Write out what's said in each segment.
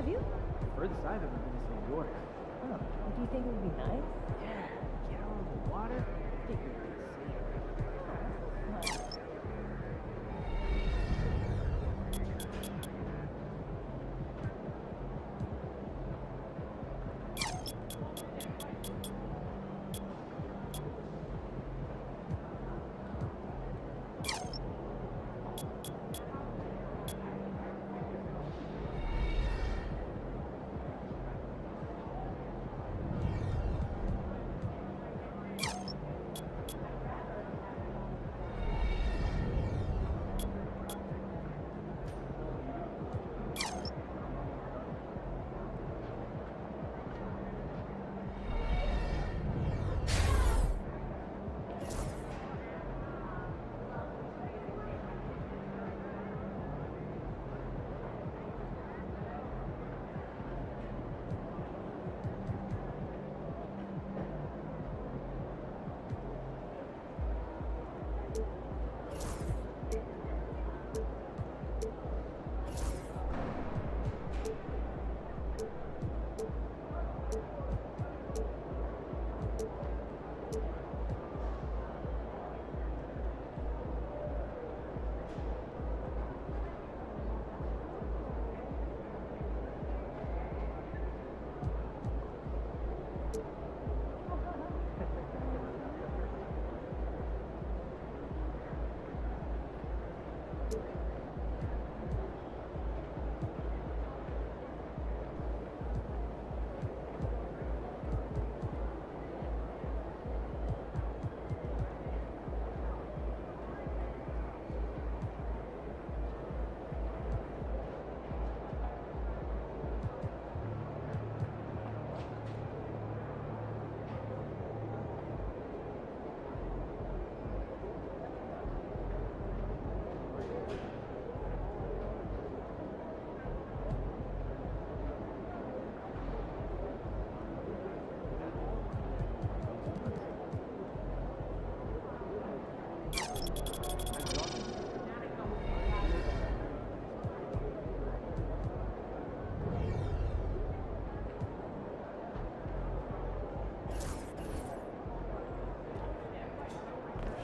Have you? Furthest I've ever been is New York. Oh, do you think it would be nice? Yeah, get out on the water. I think it would be safe. Nice.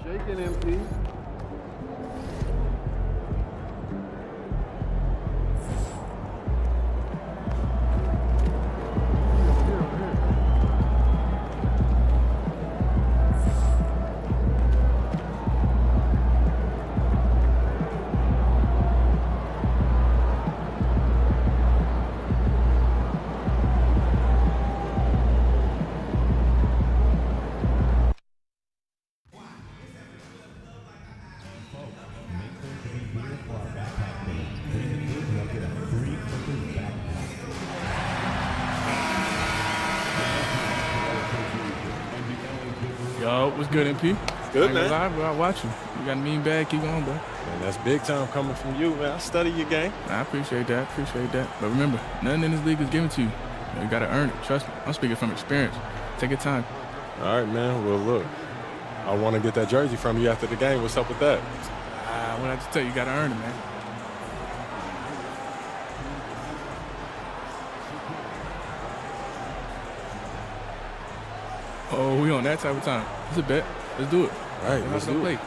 Shaking MP. Yo, what's good, MP? Good, man. Live, bro. I watch you. You got a mean bag. Keep going, bro. Man, that's big time coming from you, man. I study your game. I appreciate that. But remember, nothing in this league is given to you. You got to earn it. Trust me. I'm speaking from experience. Take your time. All right, man. Well, look, I want to get that jersey from you after the game. What's up with that? What I have to tell you, got to earn it, man. Oh, we on that type of time. It's a bet. Let's do it. All right, let's do it.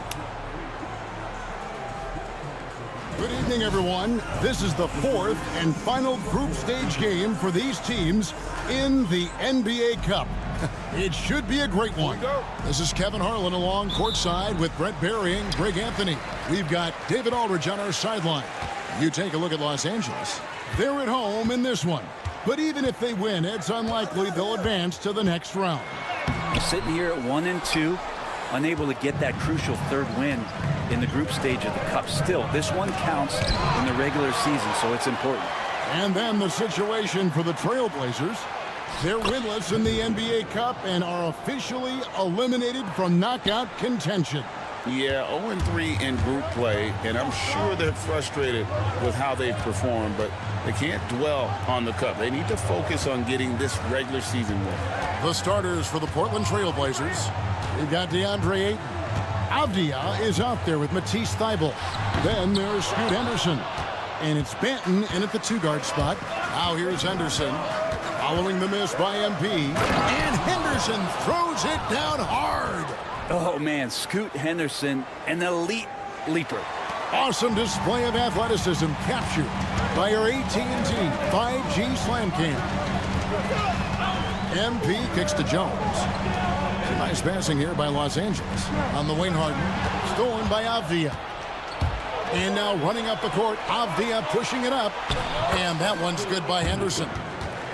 Good evening, everyone. This is the fourth and final group stage game for these teams in the NBA Cup. It should be a great one. This is Kevin Harlan along courtside with Brent Barry and Greg Anthony. We've got David Aldridge on our sideline. You take a look at Los Angeles. They're at home in this one. But even if they win, it's unlikely they'll advance to the next round. Sitting here at 1-2, unable to get that crucial third win in the group stage of the Cup. Still, this one counts in the regular season, so it's important. And then the situation for the Trailblazers. They're winless in the NBA Cup and are officially eliminated from knockout contention. Yeah, 0-3 in group play, and I'm sure they're frustrated with how they've performed, but they can't dwell on the Cup. They need to focus on getting this regular season win. The starters for the Portland Trailblazers. We've got DeAndre Ayton. Avdia is out there with Matisse Thybulle. Then there's Scoot Henderson. And it's Banton in at the two-guard spot. Now here's Henderson. Following the miss by MP. And Henderson throws it down hard. Oh, man, Scoot Henderson, an elite leaper. Awesome display of athleticism captured by our AT&T 5G Slam Cam. MP kicks to Jones. Some nice passing here by Los Angeles. On the wing, Harden. Stolen by Avdia. And now running up the court, Avdia pushing it up. And that one's good by Henderson.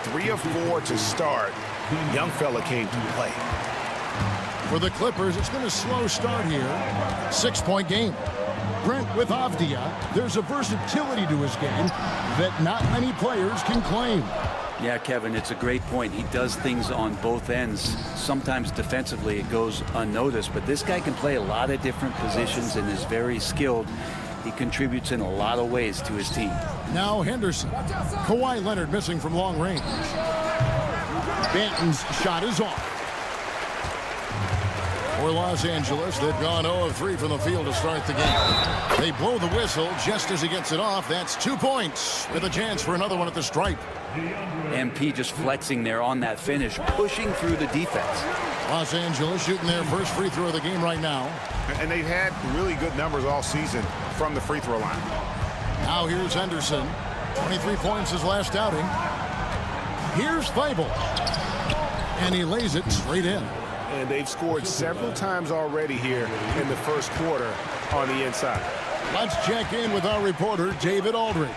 3 of 4 to start. Young fella came to play. For the Clippers, it's been a slow start here. 6-point game. Brent, with Avdia, there's a versatility to his game that not many players can claim. Yeah, Kevin, it's a great point. He does things on both ends. Sometimes defensively it goes unnoticed, but this guy can play a lot of different positions and is very skilled. He contributes in a lot of ways to his team. Now Henderson. Kawhi Leonard missing from long range. Banton's shot is off. For Los Angeles, they've gone 0 of 3 from the field to start the game. They blow the whistle just as he gets it off. That's 2 points with a chance for another one at the stripe. MP just flexing there on that finish, pushing through the defense. Los Angeles shooting their first free throw of the game right now. And they've had really good numbers all season from the free throw line. Now here's Henderson. 23 points his last outing. Here's Thibault. And he lays it straight in. And they've scored several times already here in the first quarter on the inside. Let's check in with our reporter, David Aldridge.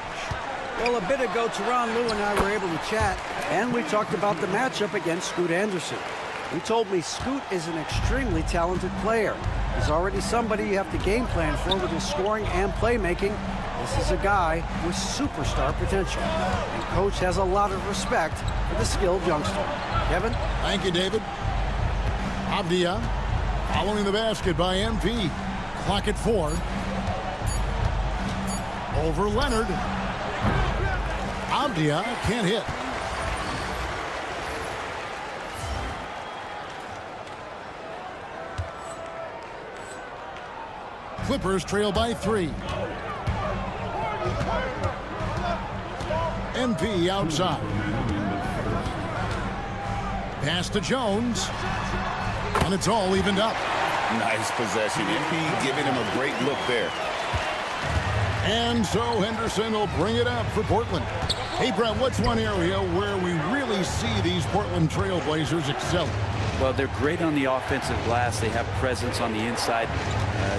Well, a bit ago, Teron Lue and I were able to chat, and we talked about the matchup against Scoot Anderson. He told me Scoot is an extremely talented player. He's already somebody you have to game plan for with his scoring and playmaking. This is a guy with superstar potential, and Coach has a lot of respect for the skilled youngster. Kevin? Thank you, David. Avdia following the basket by MP. Clock at 4. Over Leonard. Avdia can't hit. Clippers trail by 3. MP outside. Pass to Jones. And it's all evened up. Nice possession. MP giving him a great look there. And so Henderson will bring it up for Portland. Hey, Brett, what's one area where we really see these Portland Trailblazers excel? Well, they're great on the offensive glass. They have presence on the inside.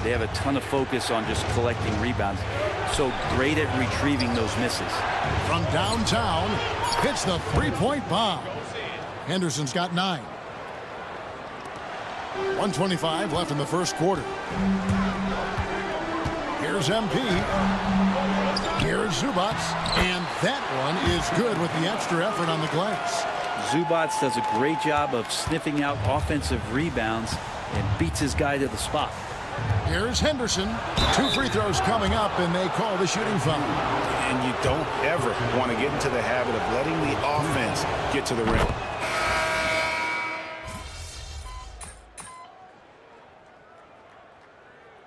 They have a ton of focus on just collecting rebounds. So great at retrieving those misses. From downtown, hits the three-point bomb. Henderson's got 9. 1:25 left in the first quarter. Here's MP. Here's Zubac. And that one is good with the extra effort on the glass. Zubac does a great job of sniffing out offensive rebounds and beats his guy to the spot. Here's Henderson. 2 free throws coming up, and they call the shooting foul. And you don't ever want to get into the habit of letting the offense get to the rim.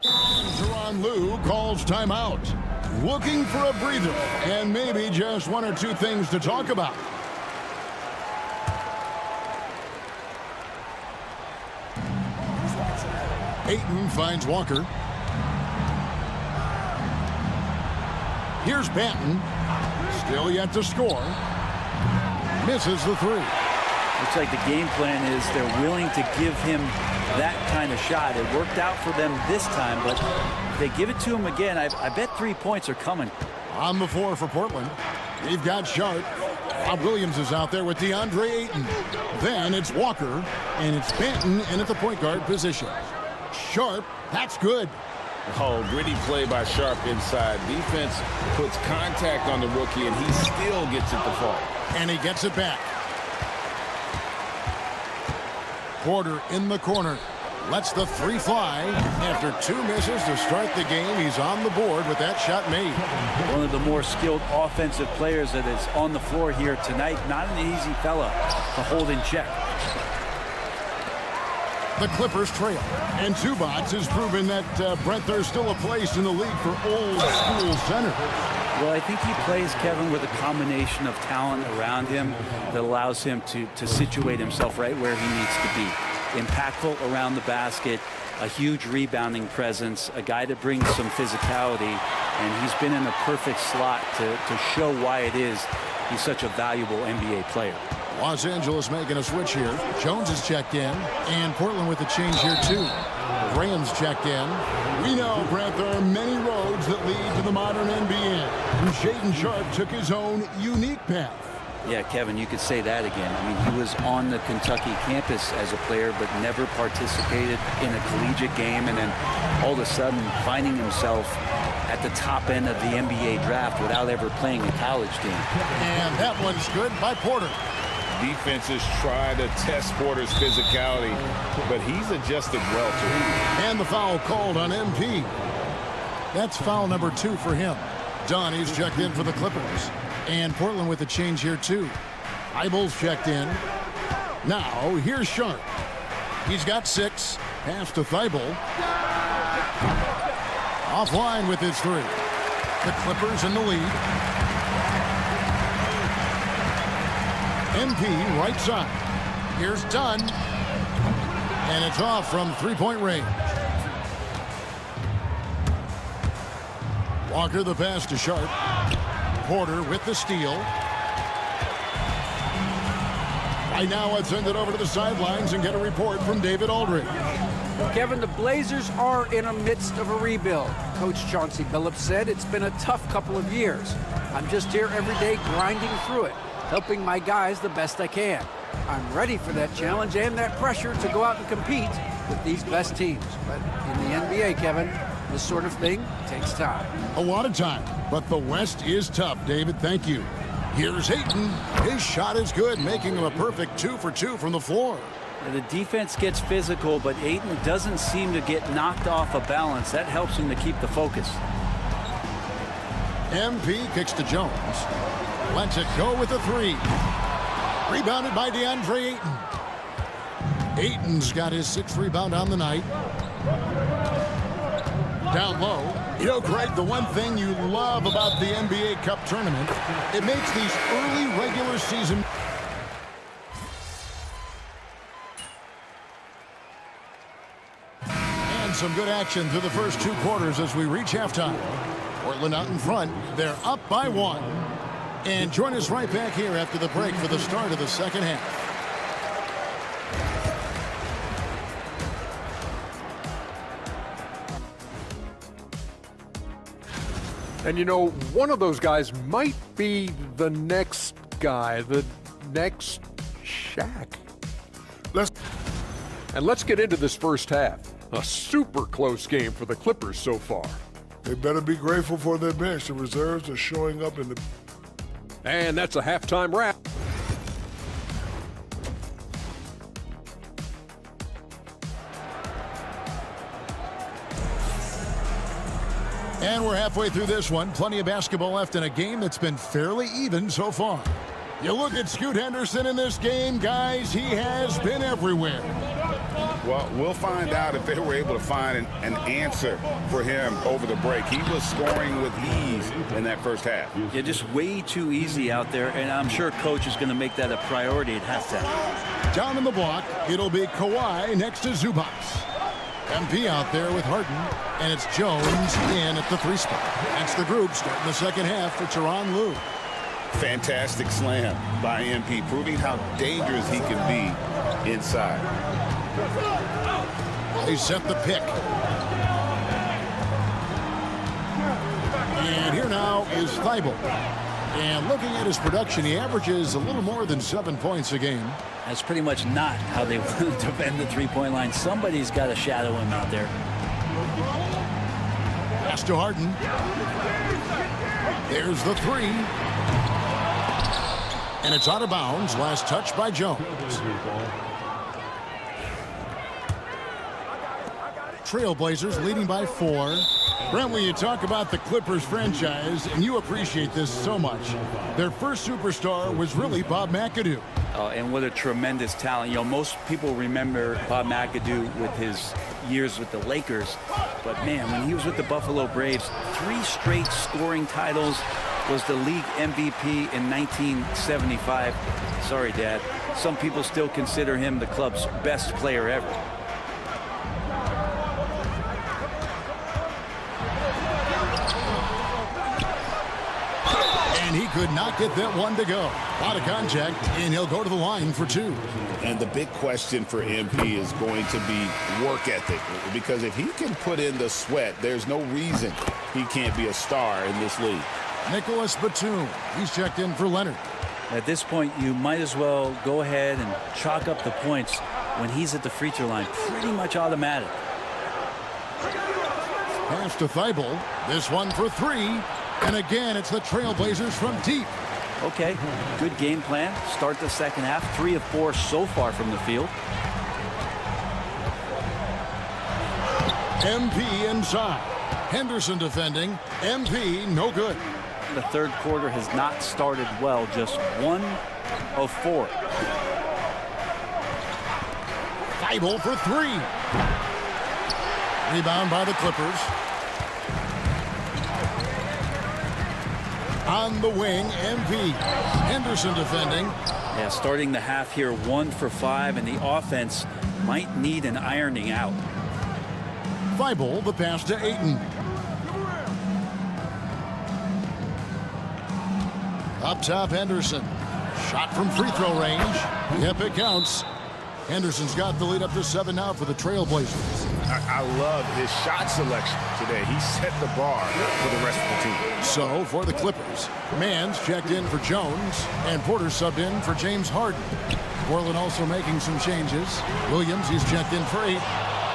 Teron Lue calls timeout. Looking for a breather and maybe just 1 or 2 things to talk about. Ayton finds Walker. Here's Banton. Still yet to score. Misses the 3. Looks like the game plan is they're willing to give him that kind of shot. It worked out for them this time, but if they give it to him again, I bet 3 points are coming. On the floor for Portland. They've got Sharp. Bob Williams is out there with DeAndre Ayton. Then it's Walker, and it's Banton in at the point guard position. Sharp, that's good. Oh, gritty play by Sharp inside. Defense puts contact on the rookie, and he still gets it to fall. And he gets it back. Porter in the corner. Lets the 3 fly. After 2 misses to start the game, he's on the board with that shot made. One of the more skilled offensive players that is on the floor here tonight. Not an easy fella to hold in check. The Clippers trail. And Zubac has proven that, Brent, there's still a place in the league for old school centers. Well, I think he plays, Kevin, with a combination of talent around him that allows him to situate himself right where he needs to be. Impactful around the basket, a huge rebounding presence, a guy that brings some physicality, and he's been in a perfect slot to show why it is he's such a valuable NBA player. Los Angeles making a switch here. Jones is checked in, and Portland with a change here too. Graham's checked in. We know, Brent, there are many roads that lead to the modern NBA, and Shaedon Sharpe took his own unique path. Yeah, Kevin, you could say that again. I mean, he was on the Kentucky campus as a player, but never participated in a collegiate game, and then all of a sudden finding himself at the top end of the NBA draft without ever playing a college game. And that one's good by Porter. Defenses try to test Porter's physicality, but he's adjusted well to it. And the foul called on MP. That's foul number 2 for him. Donnie's checked in for the Clippers. And Portland with a change here too. Eibel's checked in. Now here's Sharpe. He's got 6. Pass to Thibault. Offline with his 3. The Clippers in the lead. MP right side. Here's Dunn. And it's off from three-point range. Walker the pass to Sharpe. Porter with the steal. Right now, let's send it over to the sidelines and get a report from David Aldridge. Kevin, the Blazers are in the midst of a rebuild. Coach Chauncey Billups said it's been a tough couple of years. I'm just here every day grinding through it, helping my guys the best I can. I'm ready for that challenge and that pressure to go out and compete with these best teams. But in the NBA, Kevin, this sort of thing takes time. A lot of time, but the West is tough, David. Thank you. Here's Ayton. His shot is good, making him a perfect 2 for 2 from the floor. The defense gets physical, but Ayton doesn't seem to get knocked off of balance. That helps him to keep the focus. MP kicks to Jones. Lets it go with a 3. Rebounded by DeAndre Ayton. Ayton's got his 6th rebound on the night. Down low. You know, Greg, the one thing you love about the NBA Cup tournament, it makes these early regular season. And some good action through the first 2 quarters as we reach halftime. Portland out in front. They're up by 1. And join us right back here after the break for the start of the second half. And you know, one of those guys might be the next guy, the next Shaq. Let's get into this first half. A super close game for the Clippers so far. They better be grateful for their bench. The reserves are showing up in the... And that's a halftime wrap. And we're halfway through this one. Plenty of basketball left in a game that's been fairly even so far. You look at Scoot Henderson in this game, guys, he has been everywhere. Well, we'll find out if they were able to find an answer for him over the break. He was scoring with ease in that first half. Yeah, just way too easy out there, and I'm sure Coach is going to make that a priority at halftime. Down in the block, it'll be Kawhi next to Zubac. MP out there with Harden, and it's Jones in at the 3 spot. That's the group starting the second half for Tyronn Lue. Fantastic slam by MP, proving how dangerous he can be inside. They set the pick. And here now is Thibault. And looking at his production, he averages a little more than 7 points a game. That's pretty much not how they want to defend the three-point line. Somebody's got to shadow him out there. Pass to Harden. There's the 3. And it's out of bounds. Last touch by Jones. Trailblazers leading by 4. Brent, when you talk about the Clippers franchise, and you appreciate this so much, their first superstar was really Bob McAdoo. And what a tremendous talent. You know, most people remember Bob McAdoo with his years with the Lakers. But, man, when he was with the Buffalo Braves, 3 straight scoring titles, was the league MVP in 1975. Sorry, Dad. Some people still consider him the club's best player ever. And he could not get that one to go. A lot of contact, and he'll go to the line for 2. And the big question for MP is going to be work ethic, because if he can put in the sweat, there's no reason he can't be a star in this league. Nicholas Batum, he's checked in for Leonard. At this point, you might as well go ahead and chalk up the points when he's at the free throw line. Pretty much automatic. Pass to Thibault. This one for 3. And again, it's the Trailblazers from deep. Okay, good game plan. Start the second half. 3 of 4 so far from the field. MP inside. Henderson defending. MP no good. The third quarter has not started well. Just 1 of 4. Thibault for 3. Rebound by the Clippers. On the wing, MP. Henderson defending. Yeah, starting the half here 1 for 5, and the offense might need an ironing out. Thibault, the pass to Ayton. Up top, Henderson. Shot from free throw range. Yep, it counts. Henderson's got the lead up to 7 now for the Trailblazers. I love his shot selection today. He set the bar for the rest of the team. So, for the Clippers, Mann's checked in for Jones, and Porter subbed in for James Harden. Portland also making some changes. Williams, he's checked in for 8,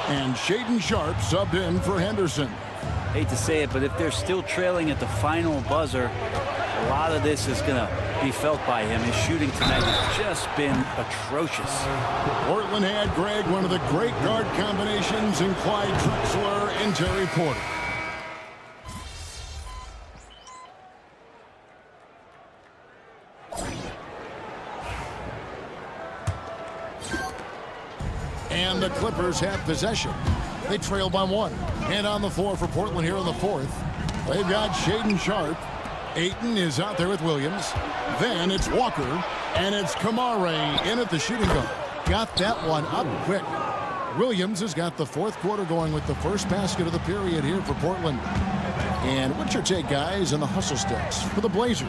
and Shaedon Sharpe subbed in for Henderson. Hate to say it, but if they're still trailing at the final buzzer, a lot of this is going to be felt by him. His shooting tonight has just been atrocious. Portland had, Greg, one of the great guard combinations in Clyde Drexler and Terry Porter. And the Clippers have possession. They trail by 1. And on the floor for Portland here in the 4th, they've got Shaedon Sharpe. Ayton is out there with Williams. Then it's Walker, and it's Kamare in at the shooting guard. Got that one up quick. Williams has got the 4th quarter going with the first basket of the period here for Portland. And what's your take, guys, on the hustle sticks for the Blazers?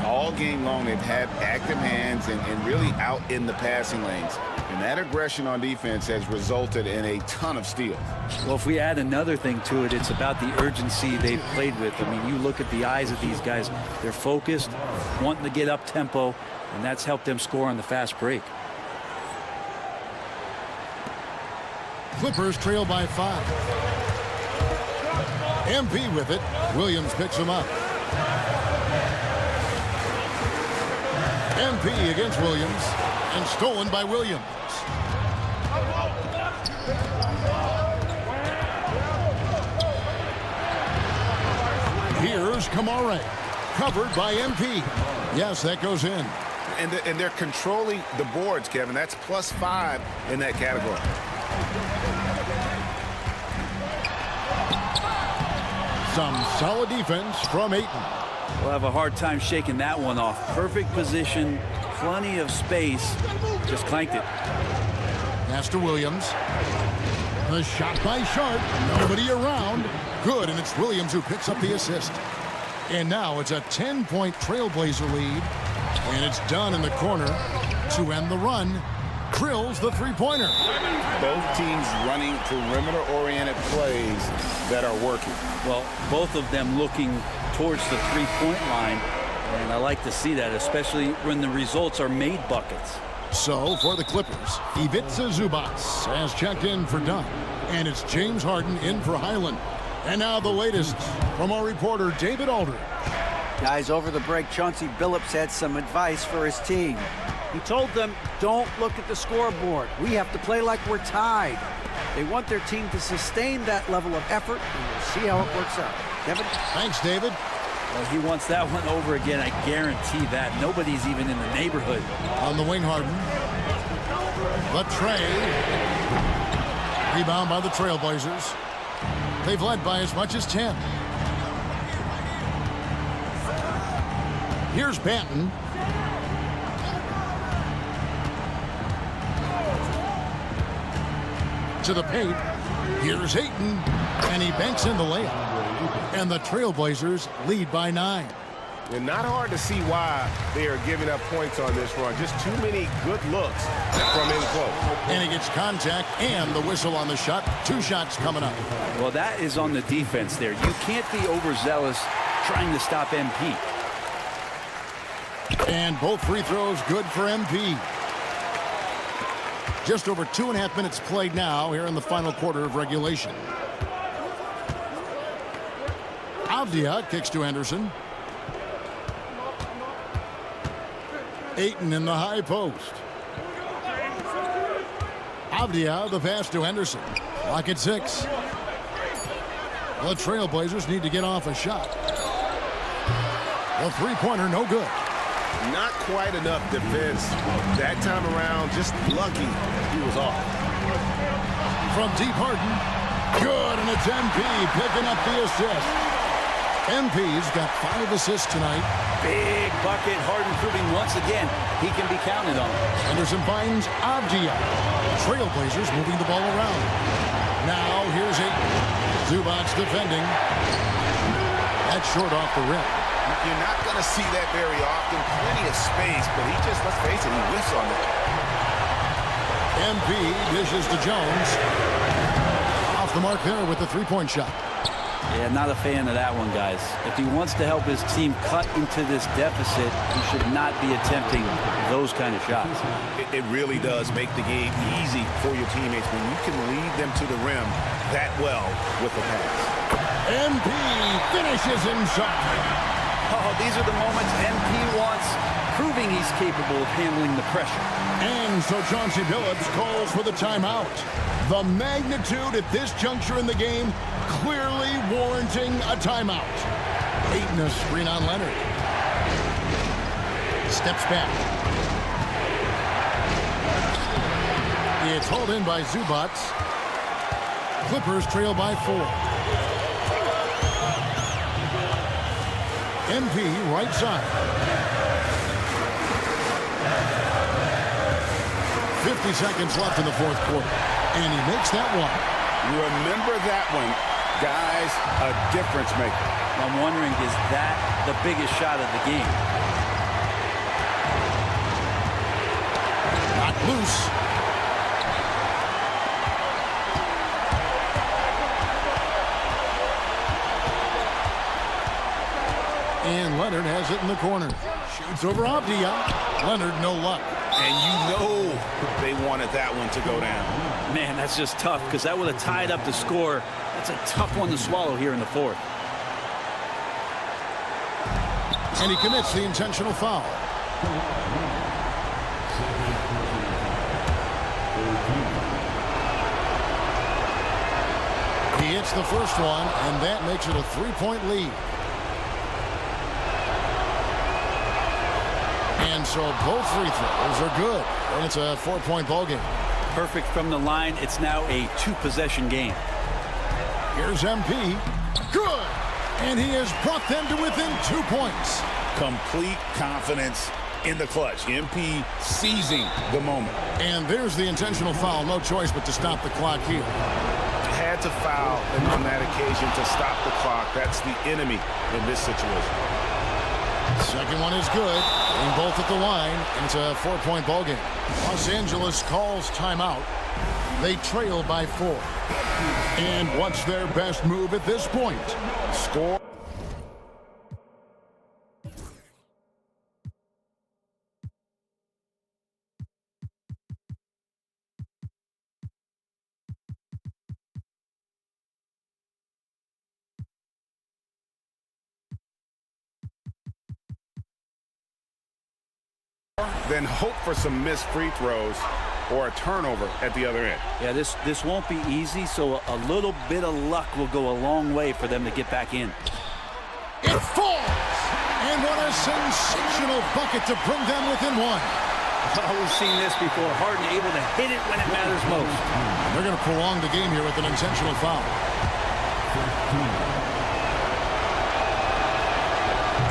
All game long, they've had active hands and really out in the passing lanes. And that aggression on defense has resulted in a ton of steals. Well, if we add another thing to it, it's about the urgency they've played with. I mean, you look at the eyes of these guys. They're focused, wanting to get up tempo, and that's helped them score on the fast break. Clippers trail by 5. MP with it. Williams picks him up. MP against Williams, and stolen by Williams. Here's Kamare, covered by MP. Yes, that goes in. And they're controlling the boards, Kevin. That's +5 in that category. Some solid defense from Ayton. We'll have a hard time shaking that one off. Perfect position, plenty of space. Just clanked it. Pass to Williams. The shot by Sharpe. Nobody around. Good, and it's Williams who picks up the assist. And now it's a 10-point Trailblazer lead. And it's done in the corner to end the run. Drills the three-pointer. Both teams running perimeter-oriented plays that are working. Well, both of them looking towards the three-point line. And I like to see that, especially when the results are made buckets. So, for the Clippers, Ivica Zubac has checked in for Dunn. And it's James Harden in for Highland. And now the latest from our reporter, David Aldridge. Guys, over the break, Chauncey Billups had some advice for his team. He told them, don't look at the scoreboard. We have to play like we're tied. They want their team to sustain that level of effort, and we'll see how it works out. Kevin? Thanks, David. Well, he wants that one over again. I guarantee that. Nobody's even in the neighborhood. On the wing, Harden. The tray. Rebound by the Trailblazers. They've led by as much as 10. Here's Banton. To the paint. Here's Ayton. And he banks in the layup. And the Trailblazers lead by 9. And not hard to see why they are giving up points on this run. Just too many good looks from in close. And he gets contact and the whistle on the shot. 2 shots coming up. Well, that is on the defense there. You can't be overzealous trying to stop MP. And both free throws good for MP. Just over 2.5 minutes played now here in the final quarter of regulation. Avdia kicks to Anderson. Ayton in the high post. Avdia the pass to Henderson. Clock at 6. The Trailblazers need to get off a shot. The three-pointer no good. Not quite enough defense that time around. Just lucky he was off. From deep, Harden. Good, and it's MP picking up the assist. MP's got 5 assists tonight. Big bucket. Harden proving once again he can be counted on. Anderson finds Avdia. Trailblazers moving the ball around. Now here's Ayton. Zubac's defending. That's short off the rim. You're not going to see that very often. Plenty of space, but he just, let's face it, he whiffs on it. MP dishes to Jones. Off the mark there with the three-point shot. Yeah, not a fan of that one, guys. If he wants to help his team cut into this deficit, he should not be attempting those kind of shots. It really does make the game easy for your teammates when you can lead them to the rim that well with the pass. MP finishes inside. Oh, these are the moments MP wants, proving he's capable of handling the pressure. And so Chauncey Billups calls for the timeout. The magnitude at this juncture in the game clearly warranting a timeout. Ayton a screen on Leonard. Steps back. It's hauled in by Zubac. Clippers trail by 4. MP right side. 50 seconds left in the fourth quarter. And he makes that one. Remember that one, guys, a difference maker. I'm wondering, is that the biggest shot of the game? Not loose. And Leonard has it in the corner. Shoots over Avdia. Leonard, no luck. And you know they wanted that one to go down. Man, that's just tough because that would have tied up the score. That's a tough one to swallow here in the fourth. And he commits the intentional foul. He hits the first one, and that makes it a 3-point lead. And so both free throws are good, and it's a 4-point ball game. Perfect from the line. It's now a 2-possession game. Here's MP. Good! And he has brought them to within 2 points. Complete confidence in the clutch. MP seizing the moment. And there's the intentional foul. No choice but to stop the clock here. Had to foul on that occasion to stop the clock. That's the enemy in this situation. Second one is good. And both at the line, and it's a 4-point ball game. Los Angeles calls timeout. They trail by 4. And what's their best move at this point? Score. Then hope for some missed free throws or a turnover at the other end. Yeah, this won't be easy, so a little bit of luck will go a long way for them to get back in. It falls! And what a sensational bucket to bring them within one. Oh, we've seen this before. Harden able to hit it when it matters most. They're going to prolong the game here with an intentional foul.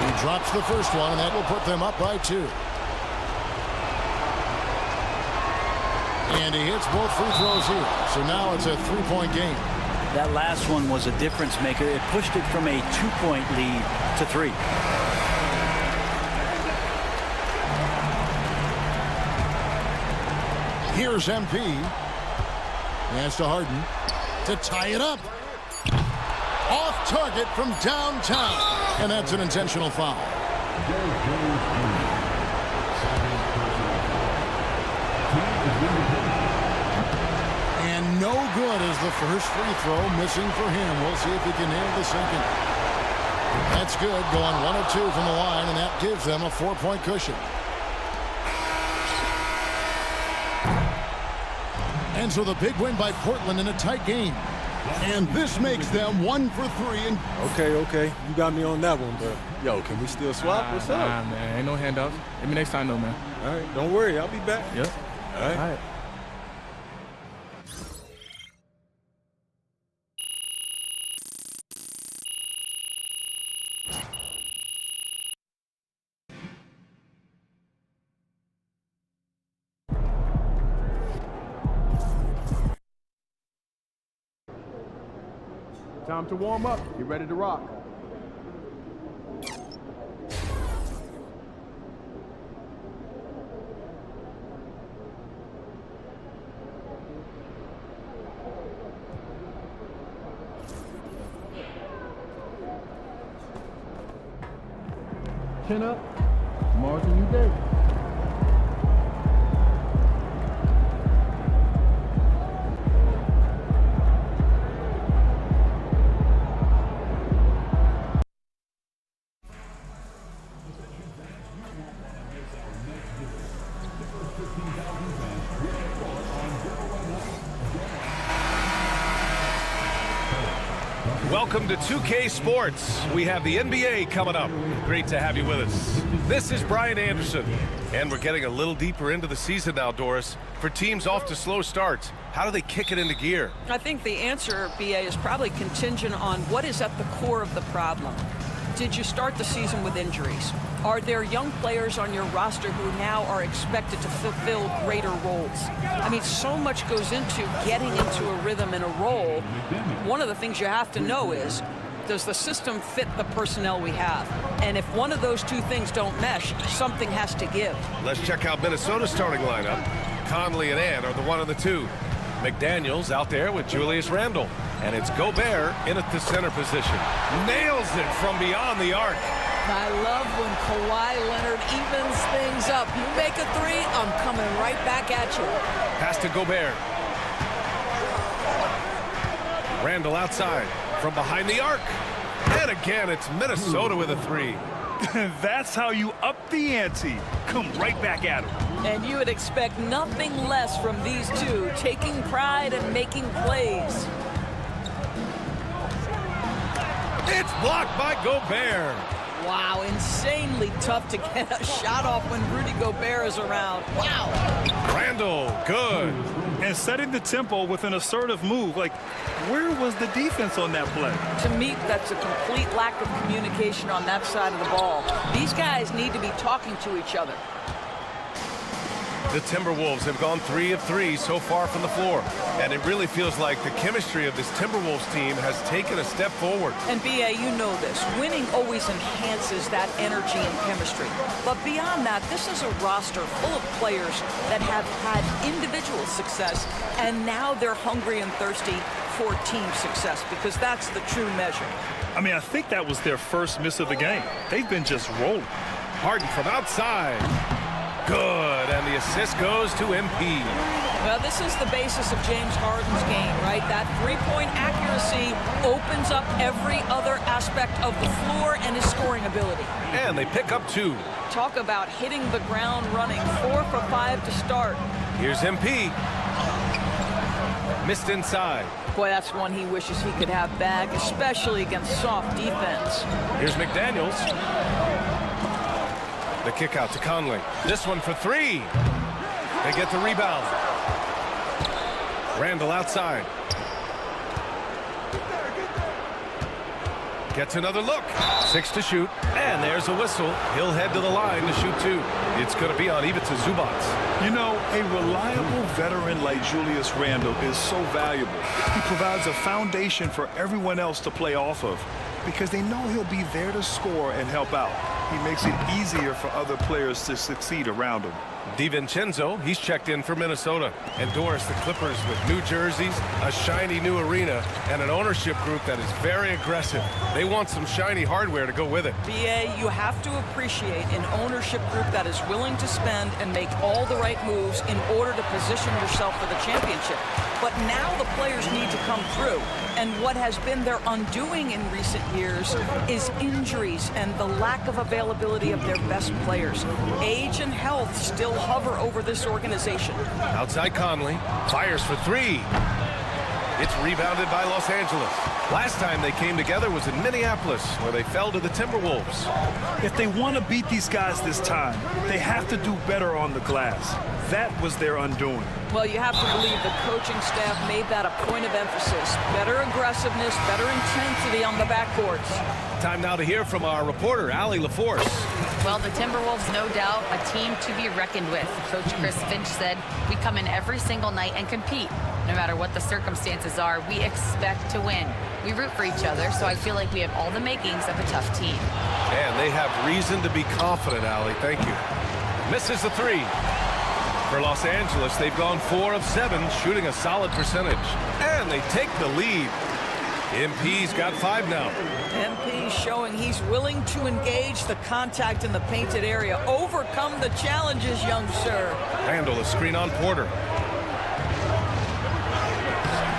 He drops the first one, and that will put them up by 2. And he hits both free throws here. So now it's a 3-point game. That last one was a difference maker. It pushed it from a 2-point lead to 3. Here's MP. Hands to Harden to tie it up. Off target from downtown. And that's an intentional foul. And no good is the first free throw, missing for him. We'll see if he can nail the second. That's good, going 1 of 2 from the line, and that gives them a 4-point cushion. And so the big win by Portland in a tight game. And this makes them 1 for 3. And Okay. You got me on that one, but yo, can we still swap? What's up? Nah, man. Ain't no handouts. Maybe next time, though, man. All right, don't worry. I'll be back. Yep. All right. All right. Time to warm up. Get ready to rock. Chin up. Tomorrow's a new day. Welcome to 2K Sports. We have the NBA coming up. Great to have you with us. This is Brian Anderson, and we're getting a little deeper into the season now, Doris. For teams off to slow starts, how do they kick it into gear? I think the answer, BA, is probably contingent on what is at the core of the problem. Did you start the season with injuries? Are there young players on your roster who now are expected to fulfill greater roles? I mean, so much goes into getting into a rhythm and a role. One of the things you have to know is, does the system fit the personnel we have? And if one of those two things don't mesh, something has to give. Let's check out Minnesota's starting lineup. Conley and Ann are the 1 and the 2. McDaniels out there with Julius Randle. And it's Gobert in at the center position. Nails it from beyond the arc. I love when Kawhi Leonard evens things up. You make a 3, I'm coming right back at you. Pass to Gobert. Randle outside from behind the arc. And again, it's Minnesota with a 3. That's how you up the ante. Come right back at him. And you would expect nothing less from these two, taking pride and making plays. It's blocked by Gobert. Wow, insanely tough to get a shot off when Rudy Gobert is around. Wow. Randle, good. And setting the tempo with an assertive move. Like, where was the defense on that play? To me, that's a complete lack of communication on that side of the ball. These guys need to be talking to each other. The Timberwolves have gone 3 of 3 so far from the floor. And it really feels like the chemistry of this Timberwolves team has taken a step forward. And BA, you know this. Winning always enhances that energy and chemistry. But beyond that, this is a roster full of players that have had individual success, and now they're hungry and thirsty for team success, because that's the true measure. I mean, I think that was their first miss of the game. They've been just rolling. Harden from outside. Good, and the assist goes to MP. Well, this is the basis of James Harden's game, right? That three-point accuracy opens up every other aspect of the floor and his scoring ability. And they pick up 2. Talk about hitting the ground running. 4 for 5 to start. Here's MP. Missed inside. Boy, that's one he wishes he could have back, especially against soft defense. Here's McDaniels. The kick out to Conley. This one for three. They get the rebound. Randall outside. Gets another look. 6 to shoot. And there's a whistle. He'll head to the line to shoot 2. It's going to be on Ivica Zubac. You know, a reliable veteran like Julius Randle is so valuable. He provides a foundation for everyone else to play off of because they know he'll be there to score and help out. He makes it easier for other players to succeed around him. DiVincenzo, he's checked in for Minnesota. And Doris, the Clippers with new jerseys, a shiny new arena, and an ownership group that is very aggressive. They want some shiny hardware to go with it. BA, you have to appreciate an ownership group that is willing to spend and make all the right moves in order to position yourself for the championship. But now the players need to come through. And what has been their undoing in recent years is injuries and the lack of availability of their best players. Age and health still hover over this organization. Outside Conley, fires for 3. It's rebounded by Los Angeles. Last time they came together was in Minneapolis, where they fell to the Timberwolves. If they want to beat these guys this time, they have to do better on the glass. That was their undoing. Well, you have to believe the coaching staff made that a point of emphasis. Better aggressiveness, better intensity on the backcourts. Time now to hear from our reporter, Allie LaForce. Well, the Timberwolves, no doubt, a team to be reckoned with. Coach Chris Finch said, we come in every single night and compete. No matter what the circumstances are, we expect to win. We root for each other, so I feel like we have all the makings of a tough team. And they have reason to be confident, Allie. Thank you. Misses the 3. For Los Angeles, they've gone 4 of 7, shooting a solid percentage. And they take the lead. MP's got 5 now. MP showing he's willing to engage the contact in the painted area. Overcome the challenges, young sir. Randall, a screen on Porter.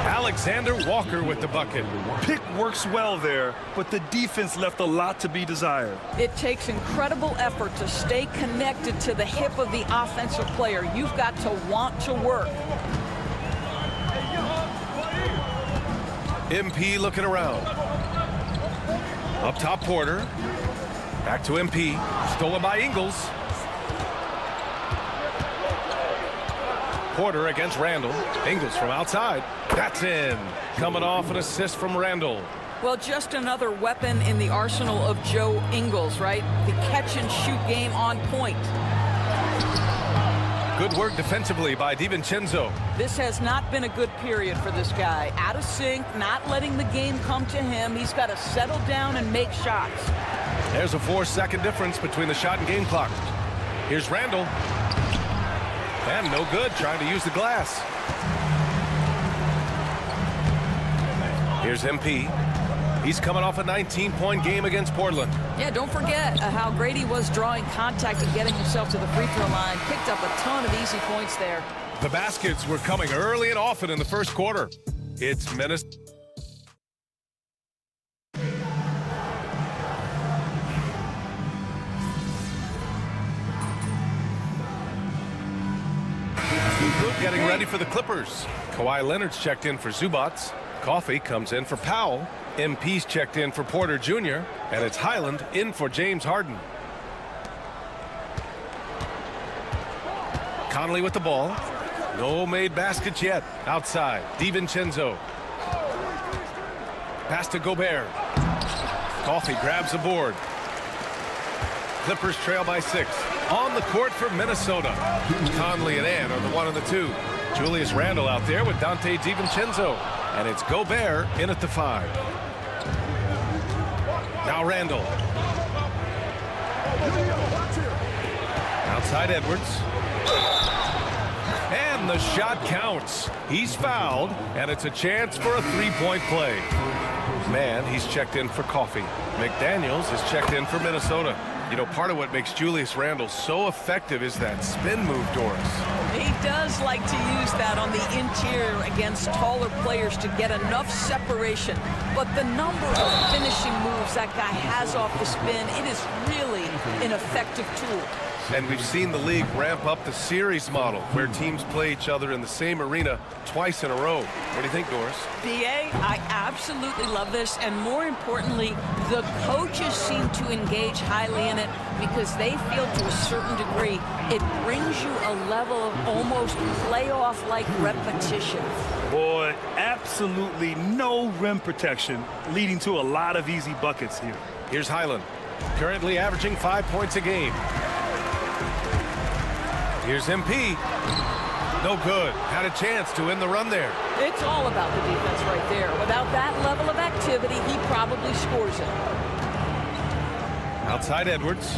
Alexander Walker with the bucket. Pick works well there, but the defense left a lot to be desired. It takes incredible effort to stay connected to the hip of the offensive player. You've got to want to work. MP looking around. Up top, Porter. Back to MP. Stolen by Ingles. Porter against Randall. Ingles from outside. That's in. Coming off an assist from Randall. Well, just another weapon in the arsenal of Joe Ingles, right? The catch-and-shoot game on point. Good work defensively by DiVincenzo. This has not been a good period for this guy. Out of sync, not letting the game come to him. He's got to settle down and make shots. There's a 4-second difference between the shot and game clock. Here's Randall. And no good, trying to use the glass. Here's MP. He's coming off a 19-point game against Portland. Yeah, don't forget how great he was drawing contact and getting himself to the free throw line. Picked up a ton of easy points there. The baskets were coming early and often in the first quarter. It's Minnesota. Getting ready for the Clippers. Kawhi Leonard's checked in for Zubac. Coffey comes in for Powell. MP's checked in for Porter Jr. And it's Highland in for James Harden. Conley with the ball. No made baskets yet. Outside, DiVincenzo. Pass to Gobert. Coffey grabs the board. Clippers trail by 6. On the court for Minnesota. Conley and Ann are the 1 and the 2. Julius Randle out there with Dante DiVincenzo. And it's Gobert in at the 5. Now Randle. Outside Edwards. And the shot counts. He's fouled, and it's a chance for a 3-point play. Man, he's checked in for Coffey. McDaniels is checked in for Minnesota. You know, part of what makes Julius Randle so effective is that spin move, Doris. He does like to use that on the interior against taller players to get enough separation. But the number of finishing moves that guy has off the spin, it is really an effective tool. And we've seen the league ramp up the series model where teams play each other in the same arena twice in a row. What do you think, Doris? BA, I absolutely love this, and more importantly, the coaches seem to engage highly in it because they feel to a certain degree it brings you a level of almost playoff-like repetition. Boy, absolutely no rim protection, leading to a lot of easy buckets here. Here's Highland, currently averaging 5 points a game. Here's MP. No good. Had a chance to win the run there. It's all about the defense right there. Without that level of activity, he probably scores it. Outside Edwards.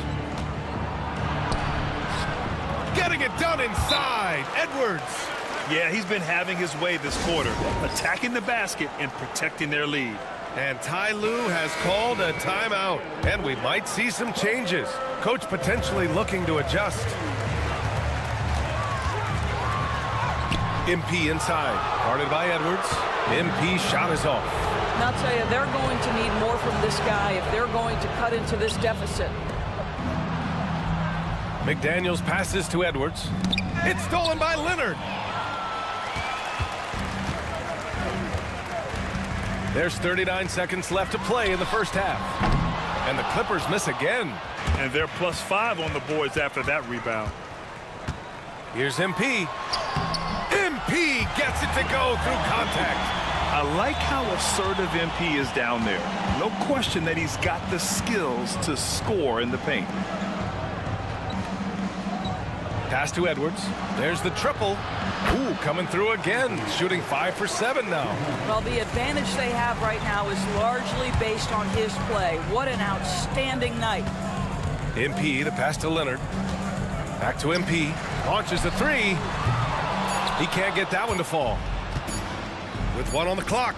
Getting it done inside. Edwards. Yeah, he's been having his way this quarter, attacking the basket and protecting their lead. And Ty Lue has called a timeout. And we might see some changes. Coach potentially looking to adjust. MP inside. Guarded by Edwards. MP shot is off. And I'll tell you, they're going to need more from this guy if they're going to cut into this deficit. McDaniels passes to Edwards. It's stolen by Leonard. There's 39 seconds left to play in the first half. And the Clippers miss again. And they're +5 on the boards after that rebound. Here's MP. MP gets it to go through contact. I like how assertive MP is down there. No question that he's got the skills to score in the paint. Pass to Edwards. There's the triple. Ooh, coming through again. Shooting 5 for 7 now. Well, the advantage they have right now is largely based on his play. What an outstanding night. MP, the pass to Leonard. Back to MP. Launches the three. He can't get that one to fall. With 1 on the clock.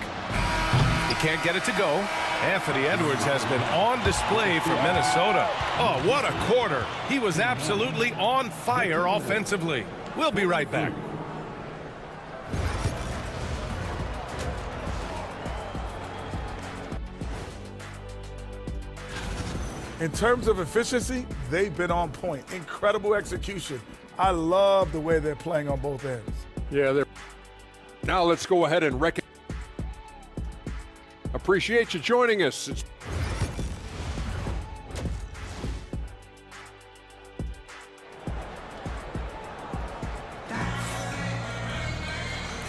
He can't get it to go. Anthony Edwards has been on display for Minnesota. Oh, what a quarter. He was absolutely on fire offensively. We'll be right back. In terms of efficiency, they've been on point. Incredible execution. I love the way they're playing on both ends. Yeah, they're. Now let's go ahead and recognize. Appreciate you joining us.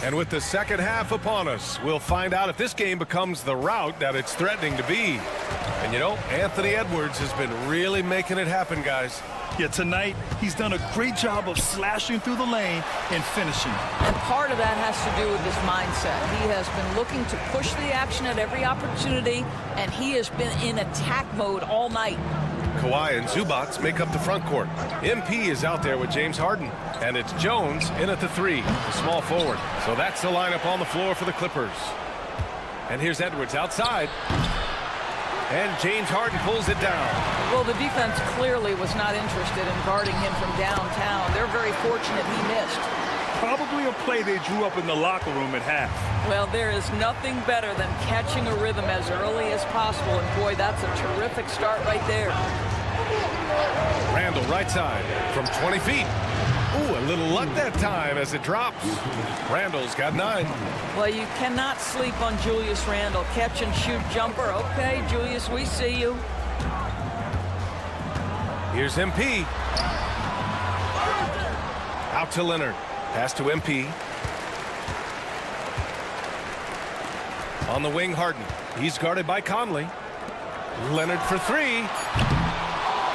And with the second half upon us, we'll find out if this game becomes the rout that it's threatening to be. And you know, Anthony Edwards has been really making it happen, guys. Yeah, tonight he's done a great job of slashing through the lane and finishing. And part of that has to do with his mindset. He has been looking to push the action at every opportunity, and he has been in attack mode all night. Kawhi and Zubac make up the front court. MP is out there with James Harden. And it's Jones in at the 3, the small forward. So that's the lineup on the floor for the Clippers. And here's Edwards outside. And James Harden pulls it down. Well, the defense clearly was not interested in guarding him from downtown. They're very fortunate he missed. Probably a play they drew up in the locker room at half. Well, there is nothing better than catching a rhythm as early as possible. And boy, that's a terrific start right there. Randall right side from 20 feet. Ooh, a little luck that time as it drops. Randall's got 9. Well, you cannot sleep on Julius Randle. Catch and shoot jumper. Okay, Julius, we see you. Here's MP. Out to Leonard. Pass to MP. On the wing, Harden. He's guarded by Conley. Leonard for 3.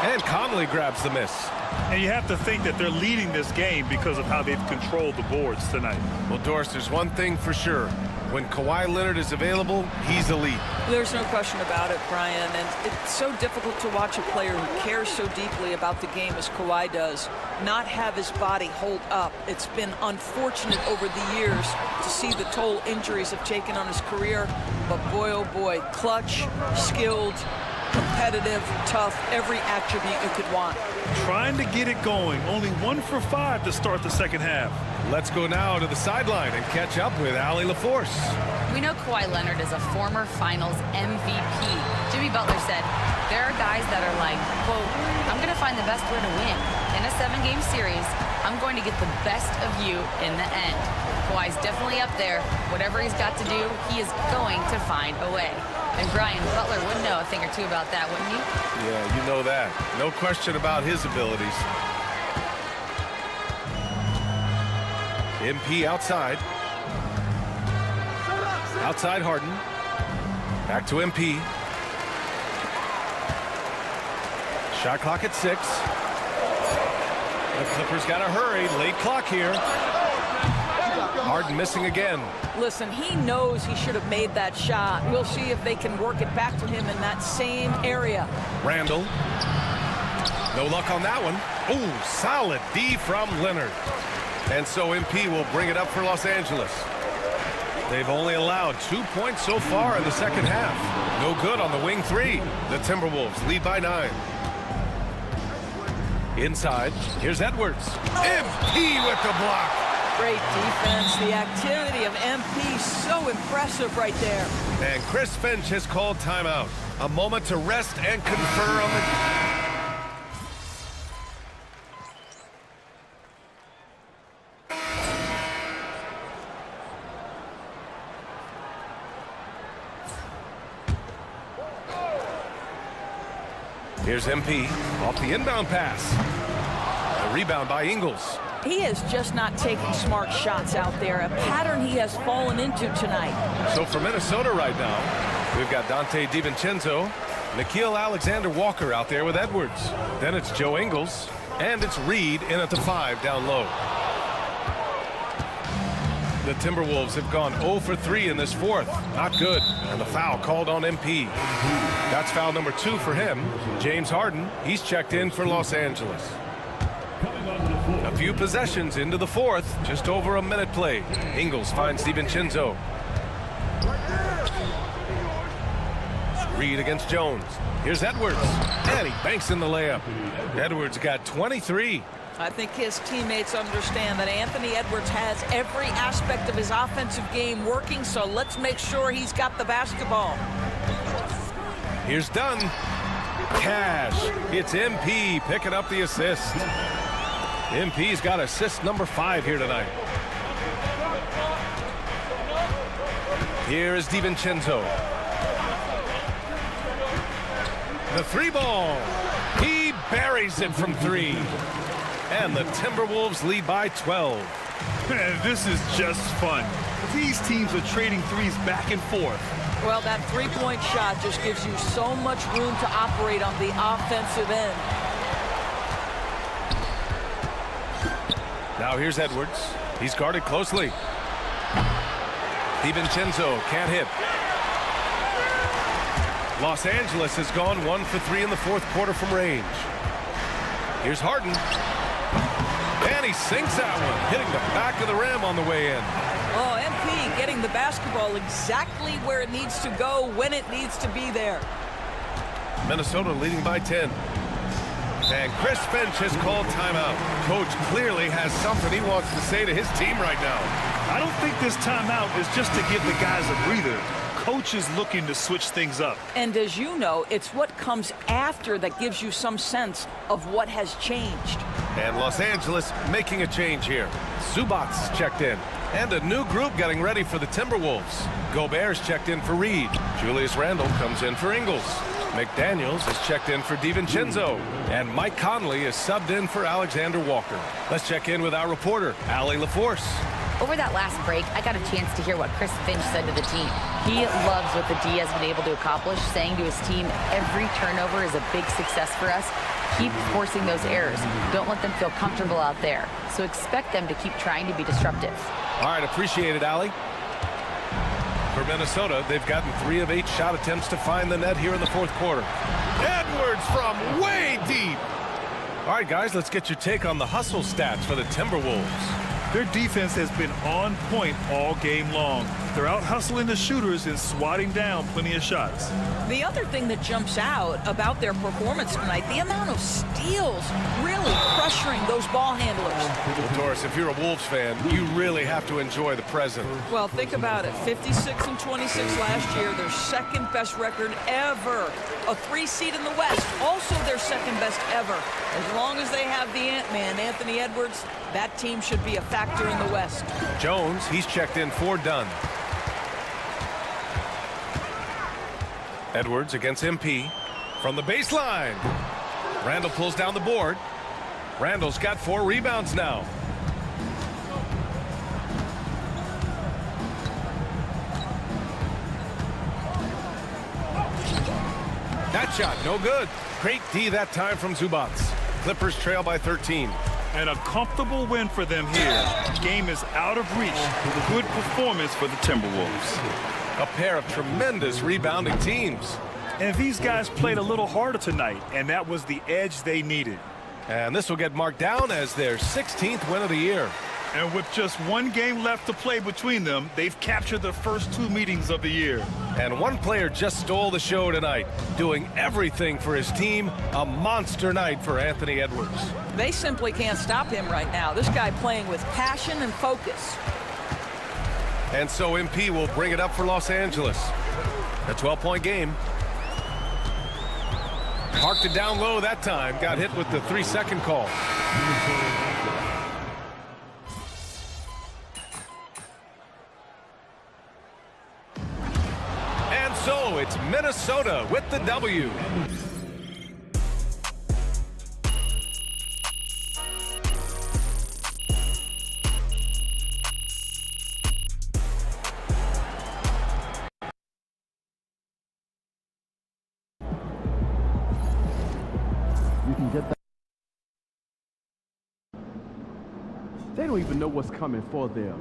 And Conley grabs the miss. And you have to think that they're leading this game because of how they've controlled the boards tonight. Well, Doris, there's one thing for sure. When Kawhi Leonard is available, he's elite. There's no question about it, Brian. And it's so difficult to watch a player who cares so deeply about the game as Kawhi does not have his body hold up. It's been unfortunate over the years to see the toll injuries have taken on his career. But boy, oh boy, clutch, skilled, competitive, tough, every attribute you could want. Trying to get it going. Only 1 for 5 to start the second half. Let's go now to the sideline and catch up with Allie LaForce. We know Kawhi Leonard is a former Finals MVP. Jimmy Butler said, there are guys that are like, quote, I'm going to find the best way to win. In a 7-game series, I'm going to get the best of you in the end. Kawhi's definitely up there. Whatever he's got to do, he is going to find a way. And Brian, Butler would know a thing or two about that, wouldn't you? Yeah, you know that. No question about his abilities. MP outside. Outside Harden. Back to MP. Shot clock at 6. The Clippers got to hurry. Late clock here. Harden missing again. Listen, he knows he should have made that shot. We'll see if they can work it back to him in that same area. Randall. No luck on that one. Ooh, solid D from Leonard. And so MP will bring it up for Los Angeles. They've only allowed 2 points so far in the second half. No good on the wing 3. The Timberwolves lead by 9. Inside, here's Edwards. MP with the block. Great defense. The activity of MP, so impressive right there. And Chris Finch has called timeout. A moment to rest and confer on the... Here's MP off the inbound pass. A rebound by Ingles. He is just not taking smart shots out there, a pattern he has fallen into tonight. So for Minnesota right now, we've got Dante DiVincenzo, Nickeil Alexander-Walker out there with Edwards. Then it's Joe Ingles, and it's Reed in at the 5 down low. The Timberwolves have gone 0 for 3 in this fourth. Not good. And the foul called on MP. That's foul number 2 for him. James Harden, he's checked in for Los Angeles. A few possessions into the fourth. Just over a minute played. Ingles finds DiVincenzo. Reed against Jones. Here's Edwards. And he banks in the layup. Edwards got 23. I think his teammates understand that Anthony Edwards has every aspect of his offensive game working, so let's make sure he's got the basketball. Here's Dunn. Cash. It's MP picking up the assist. MP's got assist number 5 here tonight. Here is DiVincenzo. The 3 ball. He buries it from 3. And the Timberwolves lead by 12. Man, this is just fun. These teams are trading threes back and forth. Well, that 3-point shot just gives you so much room to operate on the offensive end. Now here's Edwards. He's guarded closely. DiVincenzo can't hit. Los Angeles has gone 1 for 3 in the fourth quarter from range. Here's Harden. And he sinks that one, hitting the back of the rim on the way in. Oh, MP getting the basketball exactly where it needs to go when it needs to be there. Minnesota leading by 10. And Chris Finch has called timeout. Coach clearly has something he wants to say to his team right now. I don't think this timeout is just to give the guys a breather. Coach is looking to switch things up. And as you know, it's what comes after that gives you some sense of what has changed. And Los Angeles making a change here. Zubac's checked in. And a new group getting ready for the Timberwolves. Gobert's checked in for Reed. Julius Randle comes in for Ingles. McDaniels is checked in for DiVincenzo. And Mike Conley is subbed in for Alexander Walker. Let's check in with our reporter, Allie LaForce. Over that last break, I got a chance to hear what Chris Finch said to the team. He loves what the D has been able to accomplish, saying to his team, every turnover is a big success for us. Keep forcing those errors. Don't let them feel comfortable out there. So expect them to keep trying to be disruptive. All right, appreciate it, Allie. For Minnesota, they've gotten 3 of 8 shot attempts to find the net here in the fourth quarter. Edwards from way deep. All right, guys, let's get your take on the hustle stats for the Timberwolves. Their defense has been on point all game long. They're out hustling the shooters and swatting down plenty of shots. The other thing that jumps out about their performance tonight, the amount of steals, really pressuring those ball handlers. Well, Doris, if you're a Wolves fan, you really have to enjoy the present. Well, think about it. 56 and 26 last year, their second best record ever. A 3 seed in the West, also their second best ever. As long as they have the Ant-Man, Anthony Edwards, that team should be a factor in the West. Jones, he's checked in for Dunn. Edwards against MP from the baseline. Randall pulls down the board. Randall's got 4 rebounds now. That shot, no good. Great D that time from Zubac. Clippers trail by 13. And a comfortable win for them here. Game is out of reach with a good performance for the Timberwolves. A pair of tremendous rebounding teams. And these guys played a little harder tonight, and that was the edge they needed. And this will get marked down as their 16th win of the year. And with just 1 game left to play between them, they've captured the first 2 meetings of the year. And one player just stole the show tonight, doing everything for his team. A monster night for Anthony Edwards. They simply can't stop him right now. This guy playing with passion and focus. And so MP will bring it up for Los Angeles. A 12-point game. Parked it down low that time. Got hit with the 3-second call. And so it's Minnesota with the W. They don't even know what's coming for them.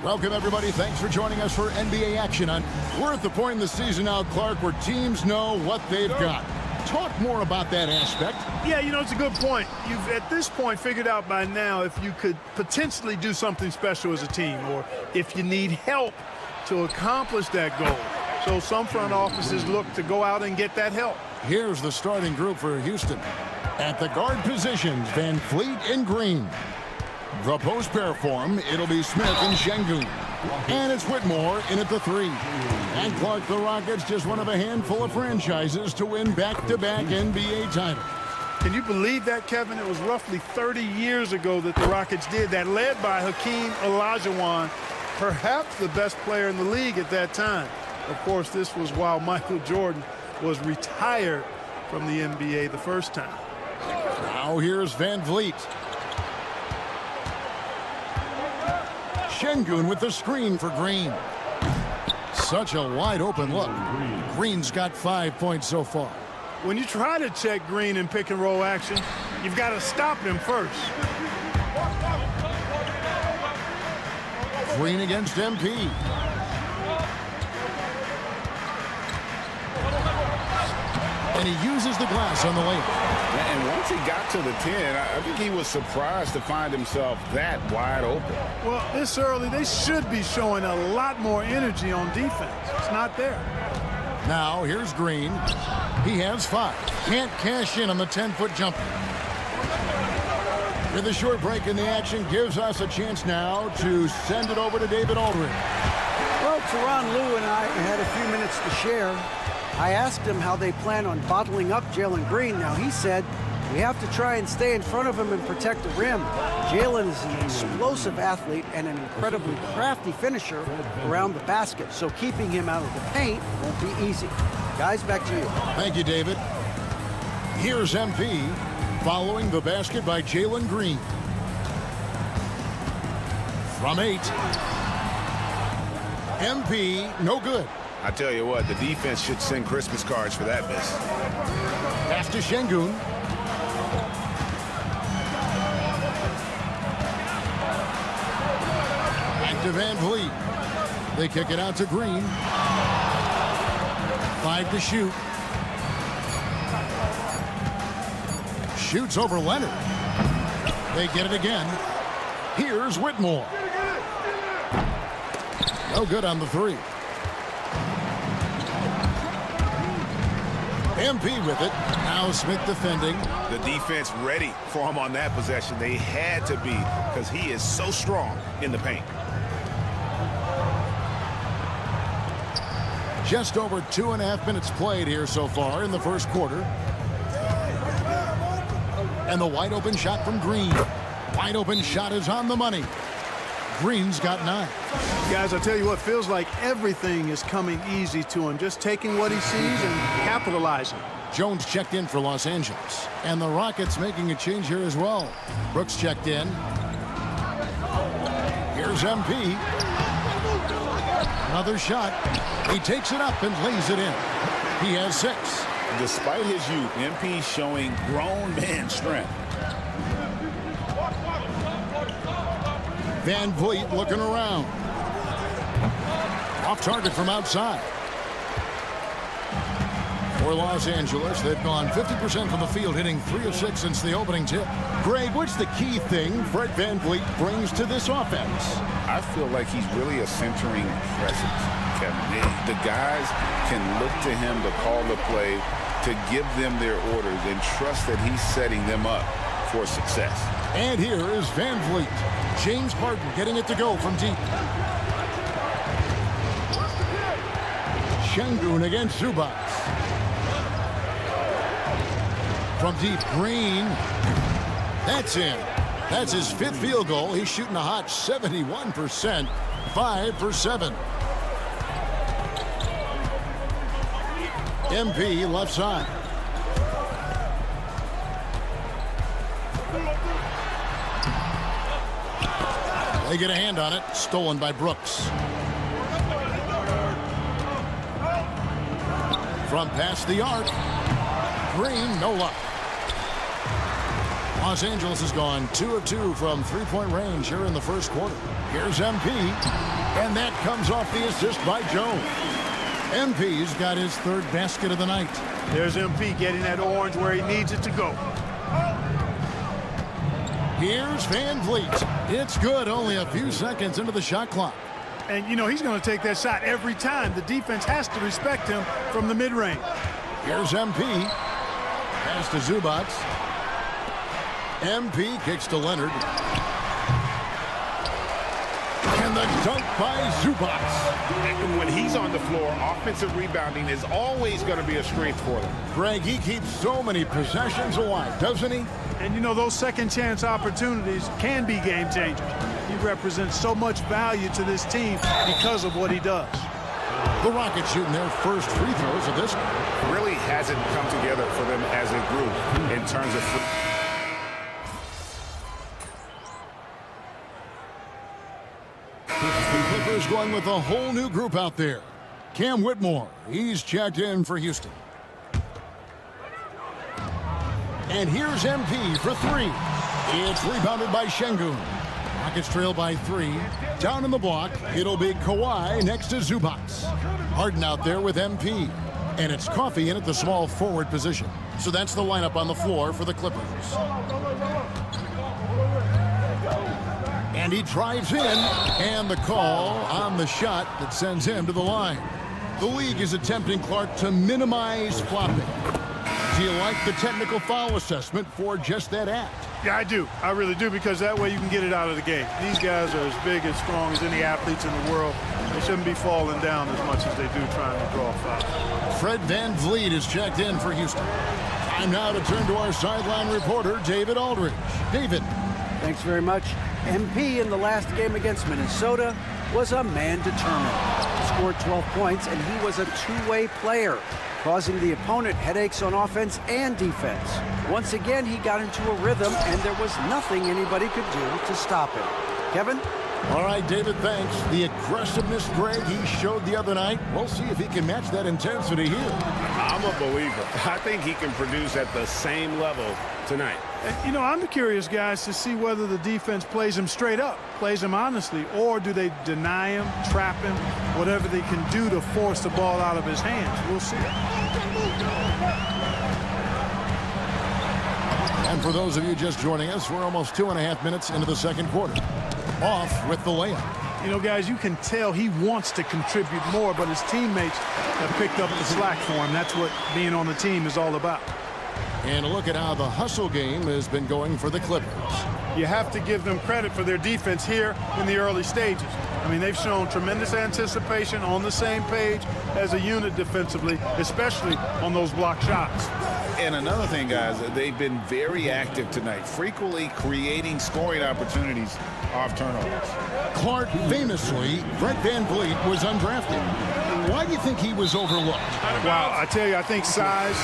Welcome, everybody. Thanks for joining us for NBA action. We're at the point in the season now, Clark, where teams know what they've got. Talk more about that aspect. Yeah, you know, it's a good point. You've, at this point, figured out by now if you could potentially do something special as a team or if you need help to accomplish that goal. So some front offices look to go out and get that help. Here's the starting group for Houston. At the guard positions, Van Fleet and Green. The post pair form, it'll be Smith and Şengün. And it's Whitmore in at the 3. And Clark, the Rockets, just one of a handful of franchises to win back-to-back NBA titles. Can you believe that, Kevin? It was roughly 30 years ago that the Rockets did that, led by Hakeem Olajuwon, perhaps the best player in the league at that time. Of course, this was while Michael Jordan was retired from the NBA the first time. Now here's Van Vliet. Şengün with the screen for Green. Such a wide open look. Green's got 5 points so far. When you try to check Green in pick and roll action, you've got to stop him first. Green against MP. And he uses the glass on the way. And once he got to the 10, I think he was surprised to find himself that wide open. Well, this early, they should be showing a lot more energy on defense. It's not there. Now, here's Green. He has 5. Can't cash in on the 10-foot jumper. With a short break in the action gives us a chance now to send it over to David Aldridge. Well, Tyronn Lue and I had a few minutes to share. I asked him how they plan on bottling up Jalen Green. Now, he said, we have to try and stay in front of him and protect the rim. Jalen is an explosive athlete and an incredibly crafty finisher around the basket, so keeping him out of the paint won't be easy. Guys, back to you. Thank you, David. Here's MP following the basket by Jalen Green. From 8. MP, no good. I tell you what, the defense should send Christmas cards for that miss. Pass to Şengün. Back to Van Vliet. They kick it out to Green. 5 to shoot. Shoots over Leonard. They get it again. Here's Whitmore. No good on the 3. MP with it. Now Smith defending. The defense ready for him on that possession. They had to be because he is so strong in the paint. Just over 2.5 minutes played here so far in the first quarter. And the wide open shot from Green. Wide open shot is on the money. Green's got 9. Guys, I tell you what, feels like everything is coming easy to him. Just taking what he sees and capitalizing. Jones checked in for Los Angeles. And the Rockets making a change here as well. Brooks checked in. Here's MP. Another shot. He takes it up and lays it in. He has 6. Despite his youth, MP showing grown man strength. Van Vliet looking around. Off target from outside. For Los Angeles, they've gone 50% from the field, hitting 3 of 6 since the opening tip. Greg, what's the key thing Fred Van Vliet brings to this offense? I feel like he's really a centering presence, Kevin. The guys can look to him to call the play, to give them their orders, and trust that he's setting them up for success. And here is Van Vliet. James Harden getting it to go from deep. Şengün against Zubac. From deep, Green. That's in. That's his 5th field goal. He's shooting a hot 71%. 5 for 7. MP left side. They get a hand on it. Stolen by Brooks. From past the arc. Green, no luck. Los Angeles has gone 2 of 2 from 3-point range here in the first quarter. Here's MP. And that comes off the assist by Jones. MP's got his 3rd basket of the night. There's MP getting that orange where he needs it to go. Here's Van Vliet. It's good, only a few seconds into the shot clock. And, you know, he's going to take that shot every time. The defense has to respect him from the mid-range. Here's MP. Pass to Zubac. MP kicks to Leonard. And the dunk by Zubac. And when he's on the floor, offensive rebounding is always going to be a strength for them. Greg, he keeps so many possessions alive, doesn't he? And, you know, those second-chance opportunities can be game changers. He represents so much value to this team because of what he does. The Rockets shooting their first free throws of this game. Really hasn't come together for them as a group in terms of... The Clippers going with a whole new group out there. Cam Whitmore, he's checked in for Houston. And here's MP for 3. It's rebounded by Şengün. Rockets trail by 3. Down in the block, it'll be Kawhi next to Zubac. Harden out there with MP. And it's Coffey in at the small forward position. So that's the lineup on the floor for the Clippers. And he drives in, and the call on the shot that sends him to the line. The league is attempting, Clark, to minimize flopping. Do you like the technical foul assessment for just that act? Yeah, I do. I really do, because that way you can get it out of the game. These guys are as big and strong as any athletes in the world. They shouldn't be falling down as much as they do trying to draw fouls. Fred VanVleet is checked in for Houston. Time now to turn to our sideline reporter, David Aldridge. David. Thanks very much. MP in the last game against Minnesota was a man determined. He scored 12 points, and he was a two-way player, causing the opponent headaches on offense and defense. Once again, he got into a rhythm, and there was nothing anybody could do to stop him. Kevin? All right, David, thanks. The aggressiveness, Greg, he showed the other night. We'll see if he can match that intensity here. I'm a believer. I think he can produce at the same level tonight. And, you know, I'm curious, guys, to see whether the defense plays him straight up, plays him honestly, or do they deny him, trap him, whatever they can do to force the ball out of his hands. We'll see. And for those of you just joining us, we're almost 2.5 minutes into the second quarter. Off with the layup. You know, guys, you can tell he wants to contribute more, but his teammates have picked up the slack for him. That's what being on the team is all about. And a look at how the hustle game has been going for the Clippers. You have to give them credit for their defense here in the early stages. I mean, they've shown tremendous anticipation, on the same page as a unit defensively, especially on those block shots. And another thing, guys, they've been very active tonight, frequently creating scoring opportunities off turnovers. Clark, famously, Fred VanVleet was undrafted. Why do you think he was overlooked? Wow, I tell you, I think size,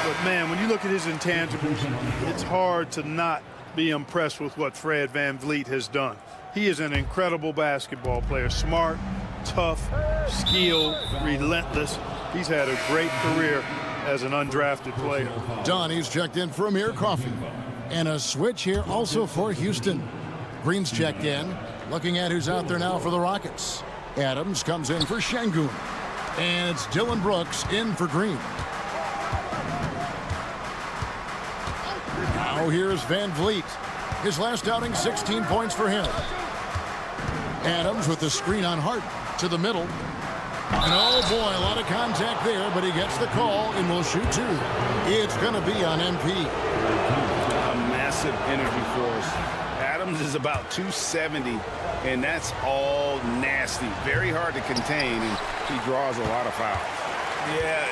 but man, when you look at his intangibles, it's hard to not be impressed with what Fred VanVleet has done. He is an incredible basketball player, smart, tough, skilled, relentless. He's had a great career as an undrafted player. Donnie's checked in for Amir Coffey. And a switch here also for Houston. Green's checked in, looking at who's out there now for the Rockets. Adams comes in for Şengün. And it's Dillon Brooks in for Green. Now here's VanVleet. His last outing, 16 points for him. Adams with the screen on Harden to the middle. And oh boy, a lot of contact there, but he gets the call and will shoot 2. It's going to be on MP. A massive energy force. Adams is about 270, and that's all nasty. Very hard to contain, and he draws a lot of fouls. Yeah,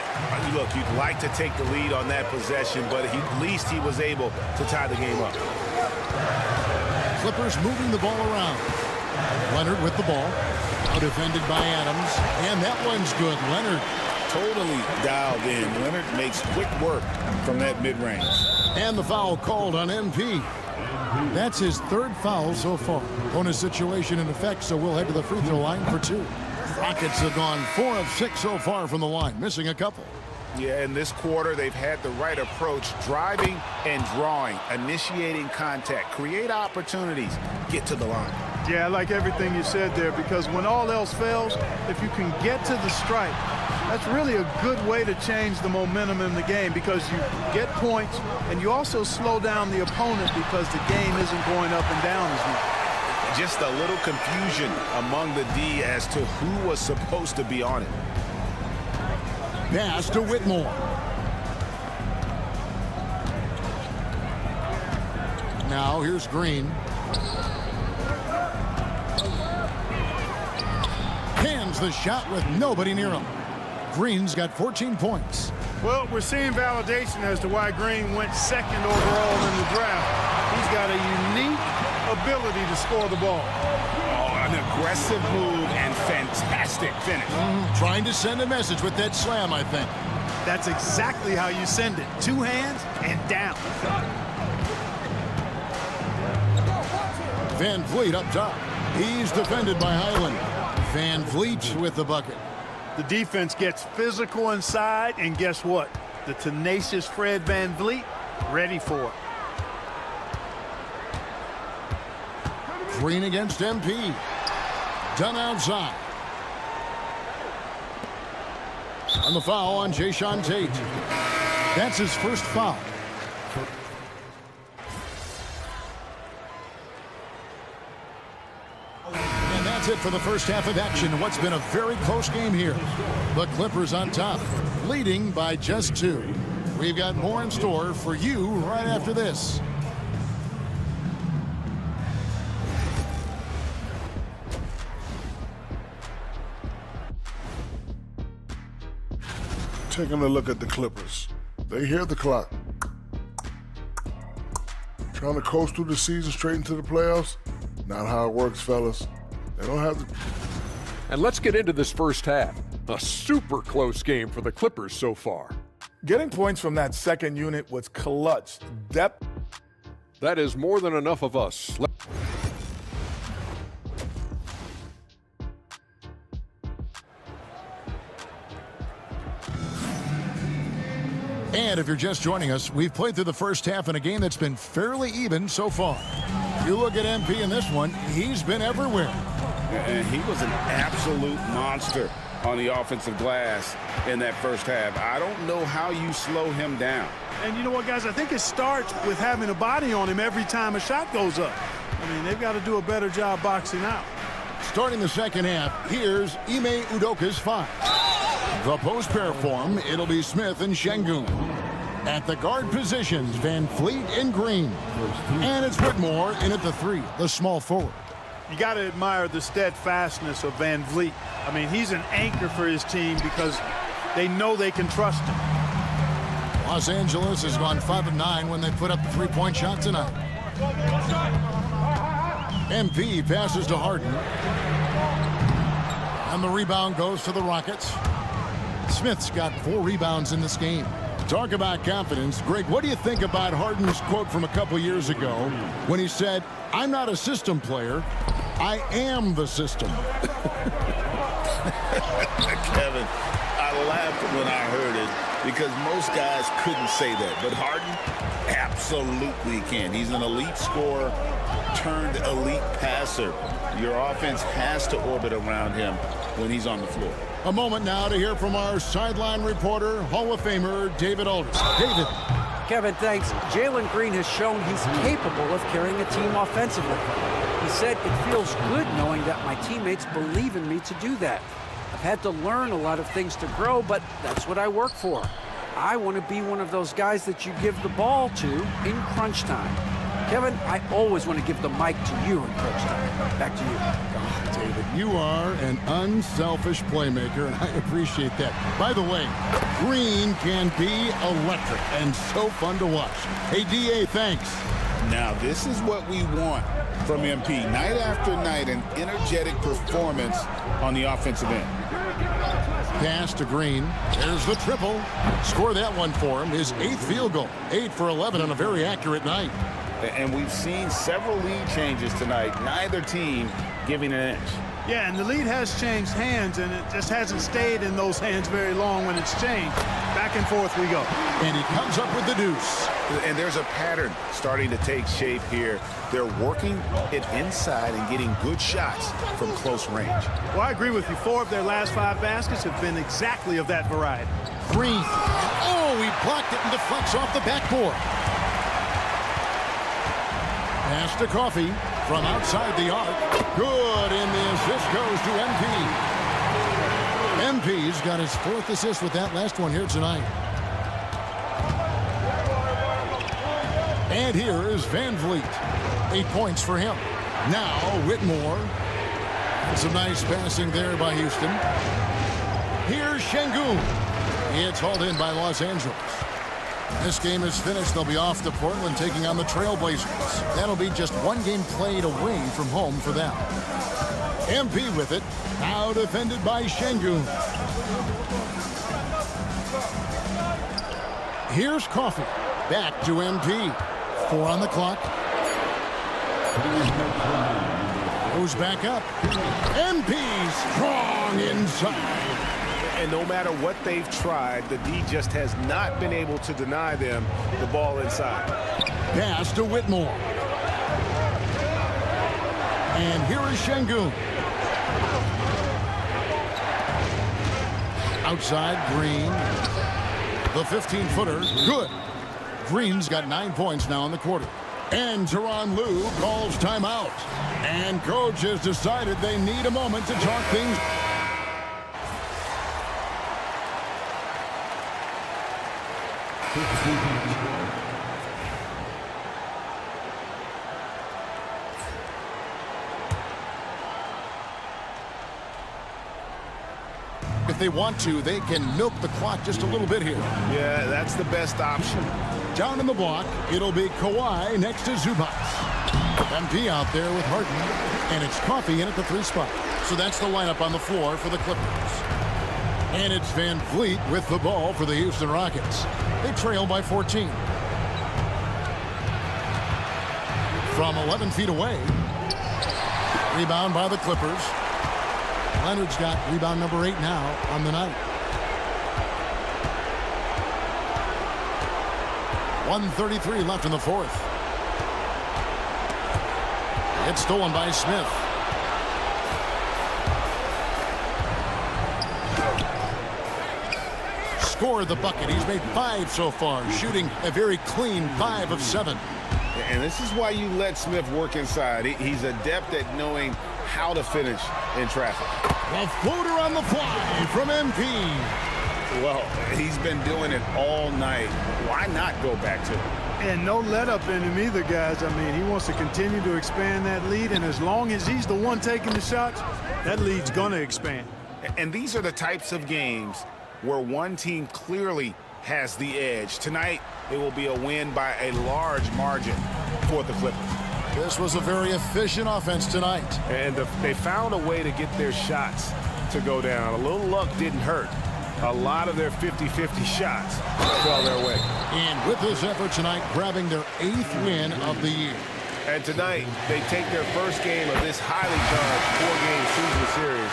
look, you'd like to take the lead on that possession, but at least he was able to tie the game up. Clippers moving the ball around. Leonard with the ball. Now defended by Adams. And that one's good. Leonard. Totally dialed in. Leonard makes quick work from that mid-range. And the foul called on MP. That's his 3rd foul so far. Bonus situation in effect, so we'll head to the free throw line for 2. Rockets have gone 4 of 6 so far from the line, missing a couple. Yeah, in this quarter, they've had the right approach, driving and drawing, initiating contact, create opportunities, get to the line. Yeah, I like everything you said there, because when all else fails, if you can get to the stripe, that's really a good way to change the momentum in the game, because you get points and you also slow down the opponent because the game isn't going up and down as much. Just a little confusion among the D as to who was supposed to be on it. Pass to Whitmore. Now here's Green. Hands the shot with nobody near him. Green's got 14 points. Well, we're seeing validation as to why Green went 2nd overall in the draft. He's got a unique ability to score the ball. Oh, an aggressive move and fantastic finish. Trying to send a message with that slam, I think. That's exactly how you send it. 2 hands and down. VanVleet up top. He's defended by Highland. VanVleet with the bucket. The defense gets physical inside, and guess what? The tenacious Fred VanVleet ready for it. Green against MP. Done outside. And the foul on Jae'Sean Tate. That's his first foul. And that's it for the first half of action. What's been a very close game here. The Clippers on top, leading by just 2. We've got more in store for you right after this. Taking a look at the Clippers. They hear the clock. Trying to coast through the season straight into the playoffs? Not how it works, fellas. They don't have to. And let's get into this first half. A super close game for the Clippers so far. Getting points from that second unit was clutch. Depth. That is more than enough of us. And if you're just joining us, we've played through the first half in a game that's been fairly even so far. You look at MP in this one, he's been everywhere. And he was an absolute monster on the offensive glass in that first half. I don't know how you slow him down. And you know what, guys? I think it starts with having a body on him every time a shot goes up. I mean, they've got to do a better job boxing out. Starting the second half, here's Ime Udoka's 5. The post pair form, it'll be Smith and Şengün. At the guard positions, VanVleet and Green. And it's Whitmore in at the 3, the small forward. You got to admire the steadfastness of VanVleet. I mean, he's an anchor for his team because they know they can trust him. Los Angeles has gone 5 of 9 when they put up the 3-point shot tonight. MP passes to Harden. And the rebound goes to the Rockets. Smith's got 4 rebounds in this game. Talk about confidence. Greg, what do you think about Harden's quote from a couple years ago when he said, "I'm not a system player, I am the system"? Kevin, I laughed when I heard it because most guys couldn't say that. But Harden absolutely can. He's an elite scorer turned elite passer. Your offense has to orbit around him when he's on the floor. A moment now to hear from our sideline reporter, Hall of Famer David Aldridge. David. Kevin, thanks. Jalen Green has shown he's capable of carrying a team offensively. He said, "It feels good knowing that my teammates believe in me to do that. I've had to learn a lot of things to grow, but that's what I work for. I want to be one of those guys that you give the ball to in crunch time." Kevin, I always want to give the mic to you in crunch time. Back to you. Oh, David, you are an unselfish playmaker, and I appreciate that. By the way, Green can be electric and so fun to watch. Hey, DA, thanks. Now, this is what we want from MP. Night after night, an energetic performance on the offensive end. Pass to Green. There's the triple. Score that one for him. His 8th field goal. 8 for 11 on a very accurate night. And we've seen several lead changes tonight. Neither team giving an inch. Yeah, and the lead has changed hands, and it just hasn't stayed in those hands very long when it's changed. Back and forth we go. And he comes up with the deuce. And there's a pattern starting to take shape here. They're working it inside and getting good shots from close range. Well, I agree with you. 4 of their last 5 baskets have been exactly of that variety. Green. Oh, he blocked it and deflects off the backboard. Pass to Coffee from outside the arc. Good, and the assist goes to MP. MP's got his 4th assist with that last one here tonight. And here is VanVleet. 8 points for him. Now Whitmore. Some nice passing there by Houston. Here's Şengün. It's hauled in by Los Angeles. This game is finished. They'll be off to Portland taking on the Trailblazers. That'll be just 1 game played away from home for them. MP with it. Now defended by Şengün. Here's Coffee. Back to MP. 4 on the clock. Goes back up. MP strong inside. And no matter what they've tried, the D just has not been able to deny them the ball inside. Pass to Whitmore. And here is Şengün. Outside, Green. The 15-footer, good. Green's got 9 points now in the quarter. And Tyronn Lue calls timeout. And coach has decided they need a moment to talk things. If they want to, they can milk the clock just a little bit here. Yeah, that's the best option. Down in the block, it'll be Kawhi next to Zubac. MP out there with Harden, and it's Coffey in at the 3 spot. So that's the lineup on the floor for the Clippers. And it's Van Vliet with the ball for the Houston Rockets. They trail by 14. From 11 feet away. Rebound by the Clippers. Leonard's got rebound number 8 now on the night. 1:33 left in the fourth. It's stolen by Smith. Scored the bucket. He's made 5 so far, shooting a very clean 5 of 7. And this is why you let Smith work inside. He's adept at knowing how to finish in traffic. A floater on the fly from MP. Well, he's been doing it all night. Why not go back to it? And no let up in him either, guys. I mean, he wants to continue to expand that lead, and as long as he's the one taking the shots, that lead's going to expand. And these are the types of games where one team clearly has the edge. Tonight, it will be a win by a large margin for the Clippers. This was a very efficient offense tonight. And they found a way to get their shots to go down. A little luck didn't hurt. A lot of their 50-50 shots fell their way. And with this effort tonight, grabbing their 8th win of the year. And tonight, they take their first game of this highly charged 4-game season series.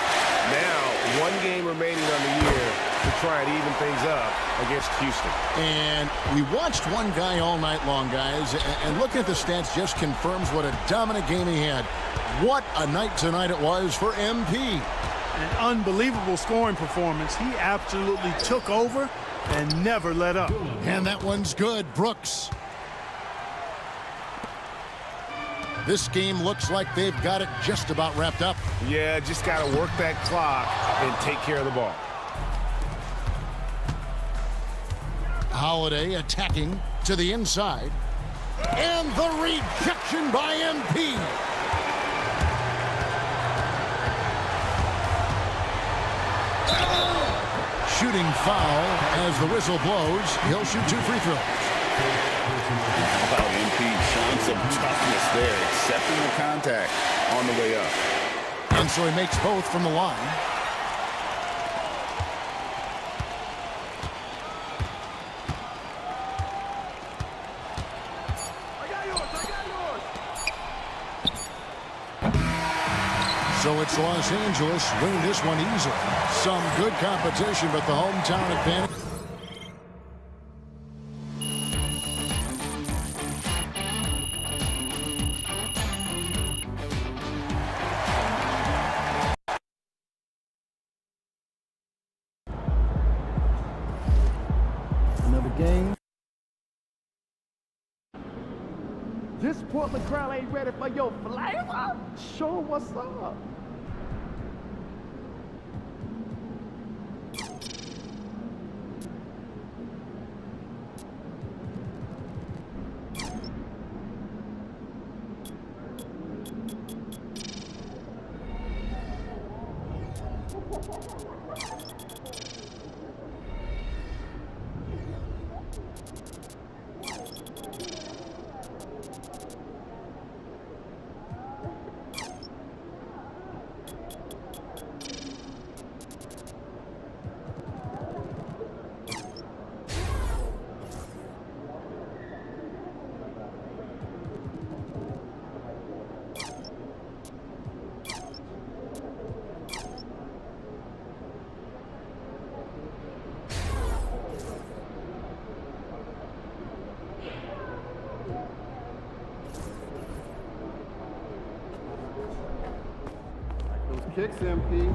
Now, 1 game remaining on the year to try and even things up against Houston. And we watched one guy all night long, guys, and looking at the stats just confirms what a dominant game he had. What a night tonight it was for MP. An unbelievable scoring performance. He absolutely took over and never let up. And that one's good, Brooks. This game looks like they've got it just about wrapped up. Yeah, just got to work that clock and take care of the ball. Holiday attacking to the inside. And the rejection by MP. Shooting foul as the whistle blows. He'll shoot 2 free throws. How about MP showing some toughness there, accepting the contact on the way up. And so he makes both from the line. So it's Los Angeles winning this one easily. Some good competition, but the hometown advantage. Another game. This Portland crowd ain't ready for your flavor? Show 'em what's up. kicks, MP.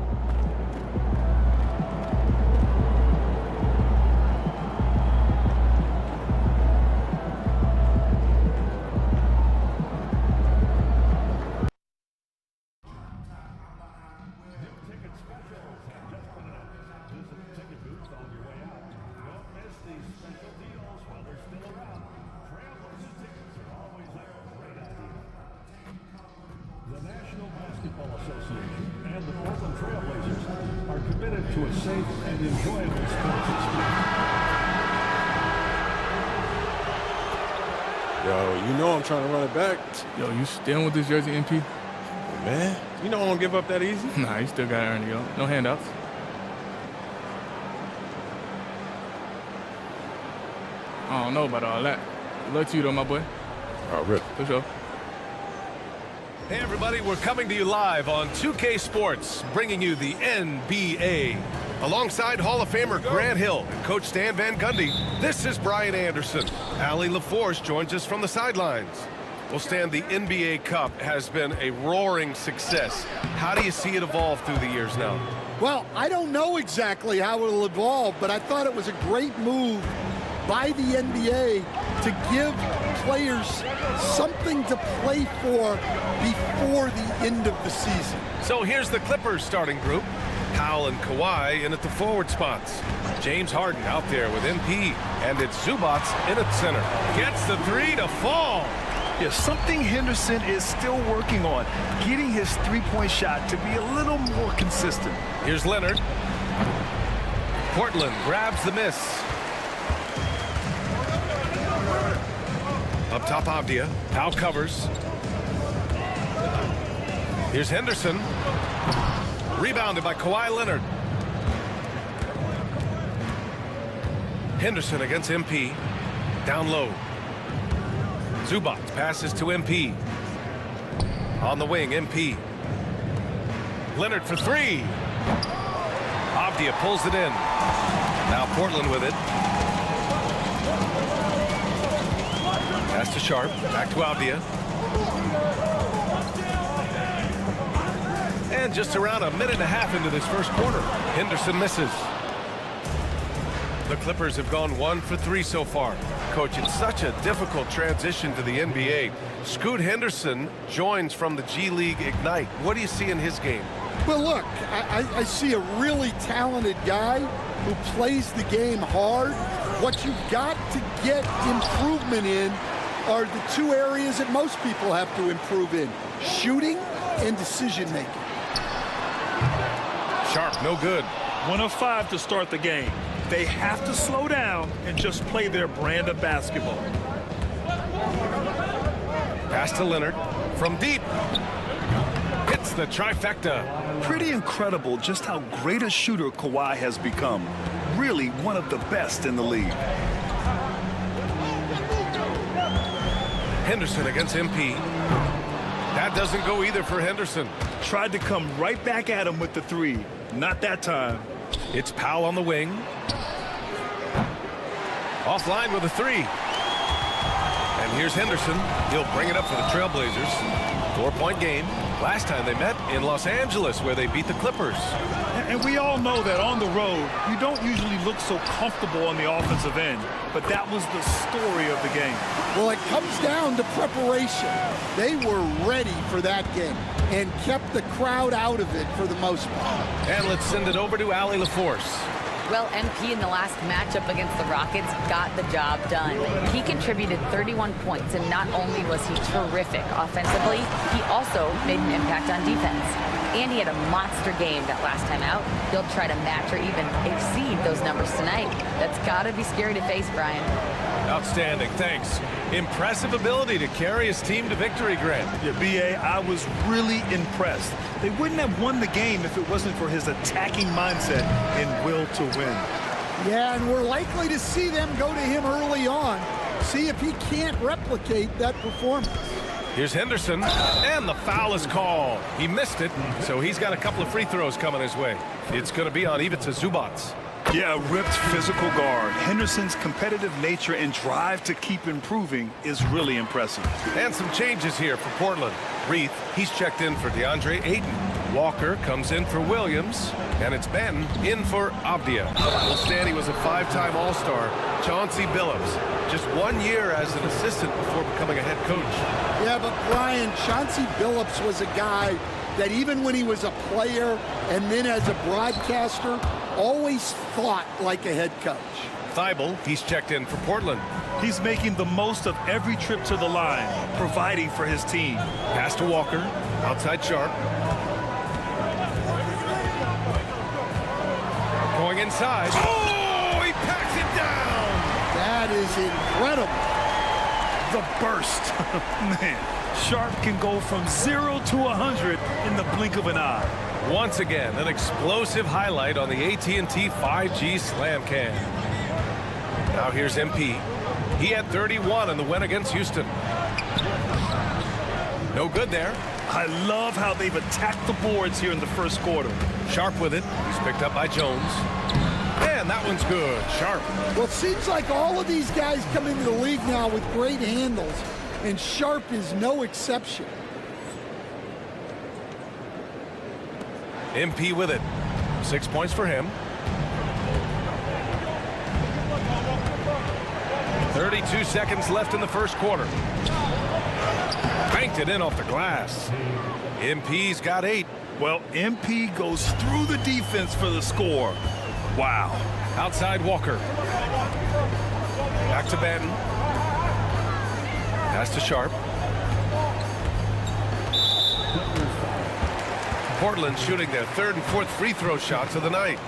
And the Portland Trailblazers are committed to a safe and enjoyable sports experience. Yo, you know I'm trying to run it back. Yo, you staying with this jersey, MP? Man, you know I don't give up that easy. Nah, you still got to earn it, yo. No handouts. I don't know about all that. Good luck to you, though, my boy. Oh, rip. For sure. Hey everybody, we're coming to you live on 2K Sports, bringing you the NBA. Alongside Hall of Famer Grant Hill and Coach Stan Van Gundy, this is Brian Anderson. Allie LaForce joins us from the sidelines. Well, Stan, the NBA Cup has been a roaring success. How do you see it evolve through the years now? Well, I don't know exactly how it'll evolve, but I thought it was a great move by the NBA to give players something to play for before the end of the season. So here's the Clippers starting group. Powell and Kawhi in at the forward spots. James Harden out there with MP, and it's Zubac in at center. Gets the three to fall. Yeah, something Henderson is still working on, getting his three-point shot to be a little more consistent. Here's Leonard. Portland grabs the miss. Up top, Avdia. Powell covers. Here's Henderson. Rebounded by Kawhi Leonard. Henderson against MP. Down low. Zubac passes to MP. On the wing, MP. Leonard for three. Avdia pulls it in. Now Portland with it. Pass to Sharp. Back to Avdia. And just around a minute and a half into this first quarter, Henderson misses. The Clippers have gone 1 for 3 so far. Coach, it's such a difficult transition to the NBA. Scoot Henderson joins from the G League Ignite. What do you see in his game? Well, look, I see a really talented guy who plays the game hard. What you've got to get improvement in are the two areas that most people have to improve in: shooting and decision-making. Sharp, no good. 1 of 5 to start the game. They have to slow down and just play their brand of basketball. Pass to Leonard from deep. Hits the trifecta. Pretty incredible just how great a shooter Kawhi has become. Really one of the best in the league. Henderson against MP. That doesn't go either for Henderson. Tried to come right back at him with the three. Not that time. It's Powell on the wing. Offline with a three. And here's Henderson. He'll bring it up for the Trailblazers. 4-point game. Last time they met in Los Angeles, where they beat the Clippers. And we all know that on the road, you don't usually look so comfortable on the offensive end. But that was the story of the game. Well, it comes down to preparation. They were ready for that game and kept the crowd out of it for the most part. And let's send it over to Allie LaForce. Well, MP in the last matchup against the Rockets got the job done. He contributed 31 points, and not only was he terrific offensively, he also made an impact on defense. And he had a monster game that last time out. He'll try to match or even exceed those numbers tonight. That's got to be scary to face, Brian. Outstanding, thanks. Impressive ability to carry his team to victory, Grant. Yeah, B.A., I was really impressed. They wouldn't have won the game if it wasn't for his attacking mindset and will to win. Yeah, and we're likely to see them go to him early on. See if he can't replicate that performance. Here's Henderson, and the foul is called. He missed it, so he's got a couple of free throws coming his way. It's going to be on Ivica Zubac. Yeah, ripped physical guard. Henderson's competitive nature and drive to keep improving is really impressive. And some changes here for Portland. Reith, he's checked in for DeAndre Ayton. Walker comes in for Williams, and it's Benton in for Avdia. Well, Stanley was a 5-time All-Star. Chauncey Billups, just 1 year as an assistant before becoming a head coach. Yeah, but Brian, Chauncey Billups was a guy that even when he was a player and then as a broadcaster, always thought like a head coach. Thibault, he's checked in for Portland. He's making the most of every trip to the line, providing for his team. Pass to Walker, outside Sharp. Going inside. Oh, he packs it down. That is incredible. The burst. Man, Sharp can go from 0 to 100 in the blink of an eye. Once again, an explosive highlight on the AT&T 5G Slam Cam. Now here's MP. He had 31 in the win against Houston. No good there. I love how they've attacked the boards here in the first quarter. Sharp with it. He's picked up by Jones. And that one's good. Sharp. Well, it seems like all of these guys come into the league now with great handles, and Sharp is no exception. MP with it. 6 points for him. 32 seconds left in the first quarter. Banked it in off the glass. MP's got 8. Well, MP goes through the defense for the score. Wow. Outside Walker. Back to Benton. Pass to Sharp. Portland shooting their 3rd and 4th free throw shots of the night.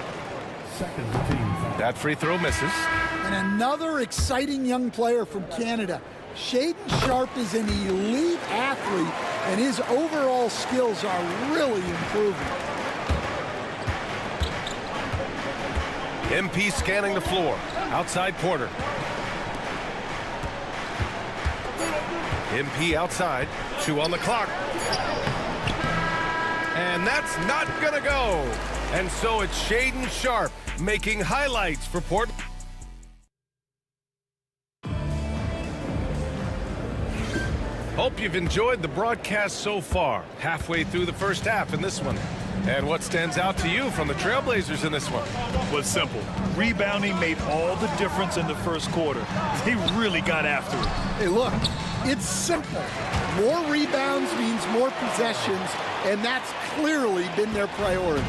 That free throw misses. And another exciting young player from Canada. Shaden Sharp is an elite athlete, and his overall skills are really improving. MP scanning the floor. Outside Porter. MP outside. 2 on the clock. And that's not gonna go. And so it's Shaden Sharp making highlights for Portland. Hope you've enjoyed the broadcast so far. Halfway through the first half in this one. And what stands out to you from the Trailblazers in this one? Well, it's simple. Rebounding made all the difference in the first quarter. They really got after it. Hey, look, it's simple. More rebounds means more possessions, and that's clearly been their priority.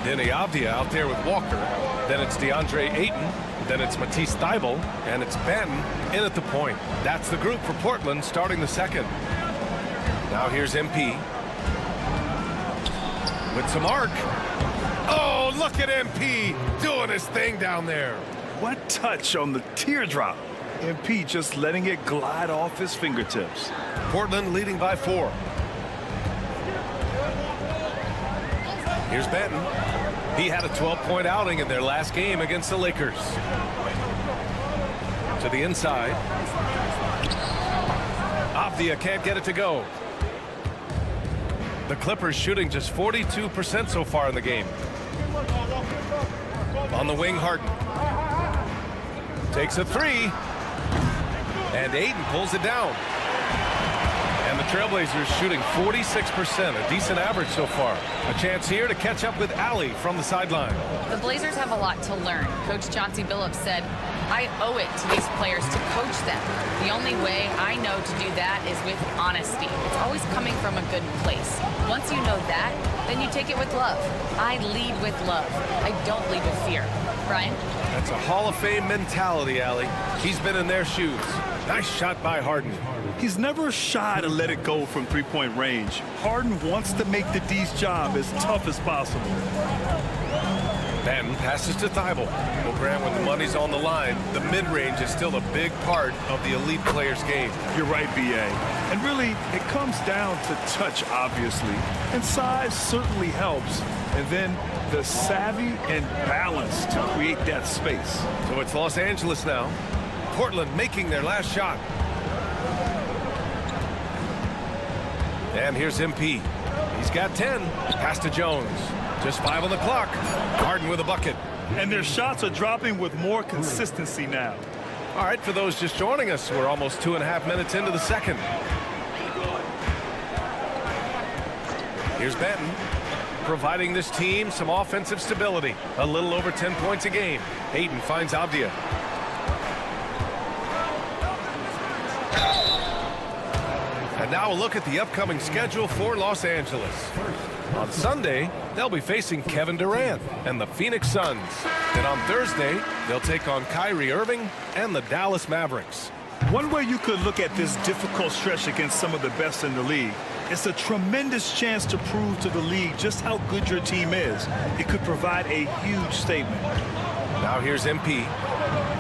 Denny Avdia out there with Walker. Then it's DeAndre Ayton. Then it's Matisse Thybulle. And it's Benton in at the point. That's the group for Portland starting the second. Now here's MP. With some arc. Oh, look at MP doing his thing down there. What touch on the teardrop. MP just letting it glide off his fingertips. Portland leading by 4. Here's Benton. He had a 12-point outing in their last game against the Lakers. To the inside. Avdia can't get it to go. The Clippers shooting just 42% so far in the game. On the wing, Harden. Takes a 3. And Ayton pulls it down. And the Trailblazers shooting 46%, a decent average so far. A chance here to catch up with Allie from the sideline. The Blazers have a lot to learn. Coach Chauncey Billups said, I owe it to these players to coach them. The only way I know to do that is with honesty. It's always coming from a good place. Once you know that, then you take it with love. I lead with love. I don't lead with fear. Brian? That's a Hall of Fame mentality, Allie. He's been in their shoes. Nice shot by Harden. He's never shy to let it go from three-point range. Harden wants to make the D's job as tough as possible. Benton passes to Thybulle. Well, Grant, when the money's on the line, the mid-range is still a big part of the elite player's game. You're right, B.A. And really, it comes down to touch, obviously. And size certainly helps. And then the savvy and balance to create that space. So it's Los Angeles now. Portland making their last shot. And here's MP. He's got 10. Pass to Jones. Just 5 on the clock. Harden with a bucket. And their shots are dropping with more consistency now. All right, for those just joining us, we're almost 2.5 minutes into the second. Here's Benton. providing this team some offensive stability. A little over 10 points a game. Ayton finds Avdia. And now a look at the upcoming schedule for Los Angeles. On Sunday, they'll be facing Kevin Durant and the Phoenix Suns. Then on Thursday, they'll take on Kyrie Irving and the Dallas Mavericks. One way you could look at this difficult stretch against some of the best in the league, it's a tremendous chance to prove to the league just how good your team is. It could provide a huge statement. Now here's MP.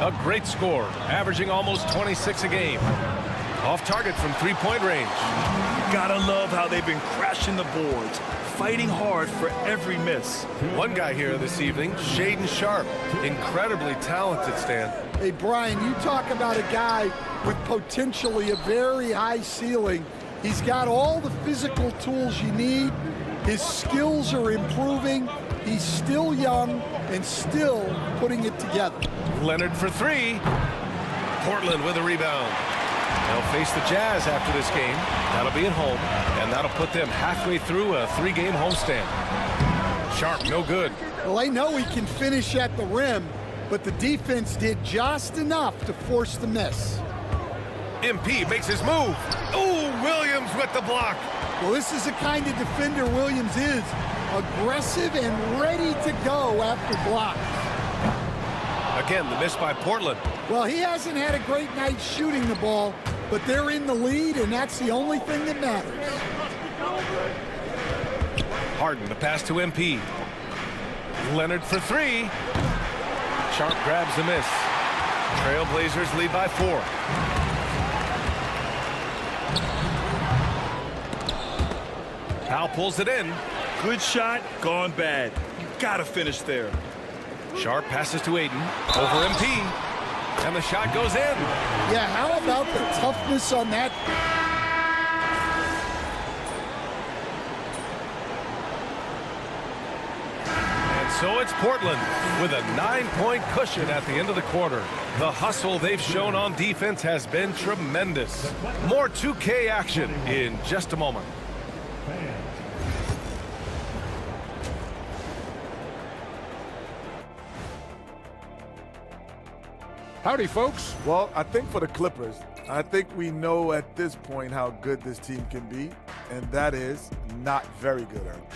A great score, averaging almost 26 a game. Off target from three-point range. You gotta love how they've been crashing the boards, fighting hard for every miss. One guy here this evening, Shaedon Sharpe. Incredibly talented, Stan. Hey, Brian, you talk about a guy with potentially a very high ceiling. He's got all the physical tools you need. His skills are improving. He's still young and still putting it together. Leonard for three. Portland with a rebound. They'll face the Jazz after this game. That'll be at home, and that'll put them halfway through a three-game homestand. Sharpe, no good. Well, they know he can finish at the rim, but the defense did just enough to force the miss. MP makes his move. Ooh, Williams with the block. Well, this is the kind of defender Williams is. Aggressive and ready to go after blocks. Again, the miss by Portland. Well, he hasn't had a great night shooting the ball, but they're in the lead, and that's the only thing that matters. Harden, the pass to MP. Leonard for three. Sharpe grabs the miss. Trailblazers lead by 4. Powell pulls it in. Good shot, gone bad. You gotta finish there. Sharpe passes to Ayton. Over MP. And the shot goes in. Yeah, how about the toughness on that? And so it's Portland with a 9-point cushion at the end of the quarter. The hustle they've shown on defense has been tremendous. More 2K action in just a moment. Howdy, folks. Well, I think for the Clippers, I think we know at this point how good this team can be, and that is not very good, Earl.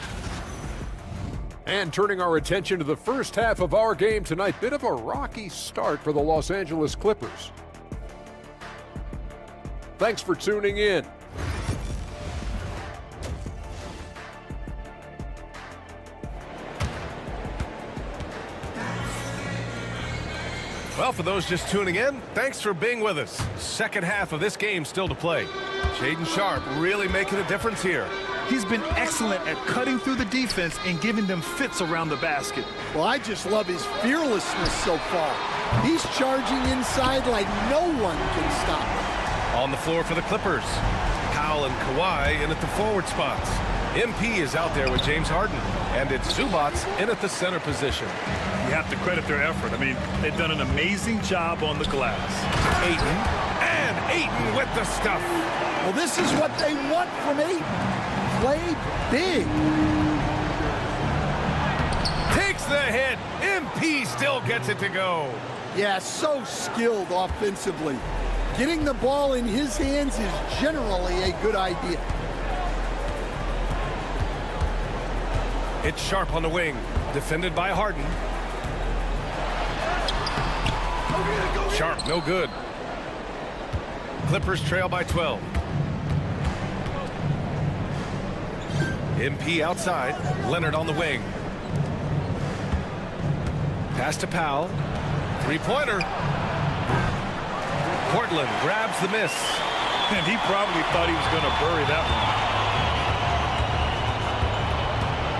And turning our attention to the first half of our game tonight, bit of a rocky start for the Los Angeles Clippers. Thanks for tuning in. Well, for those just tuning in, thanks for being with us. Second half of this game still to play. Shaedon Sharpe really making a difference here. He's been excellent at cutting through the defense and giving them fits around the basket. Well, I just love his fearlessness so far. He's charging inside like no one can stop him. On the floor for the Clippers, Powell and Kawhi in at the forward spots. MP is out there with James Harden, and it's Zubac in at the center position. You have to credit their effort. I mean, they've done an amazing job on the glass. Ayton with the stuff. Well, this is what they want from Ayton. Play big. Takes the hit. MP still gets it to go. Yeah, so skilled offensively. Getting the ball in his hands is generally a good idea. It's Sharpe on the wing, defended by Harden. Sharpe, no good. Clippers trail by 12. MP outside. Leonard on the wing. Pass to Powell. Three-pointer. Portland grabs the miss. And he probably thought he was going to bury that one.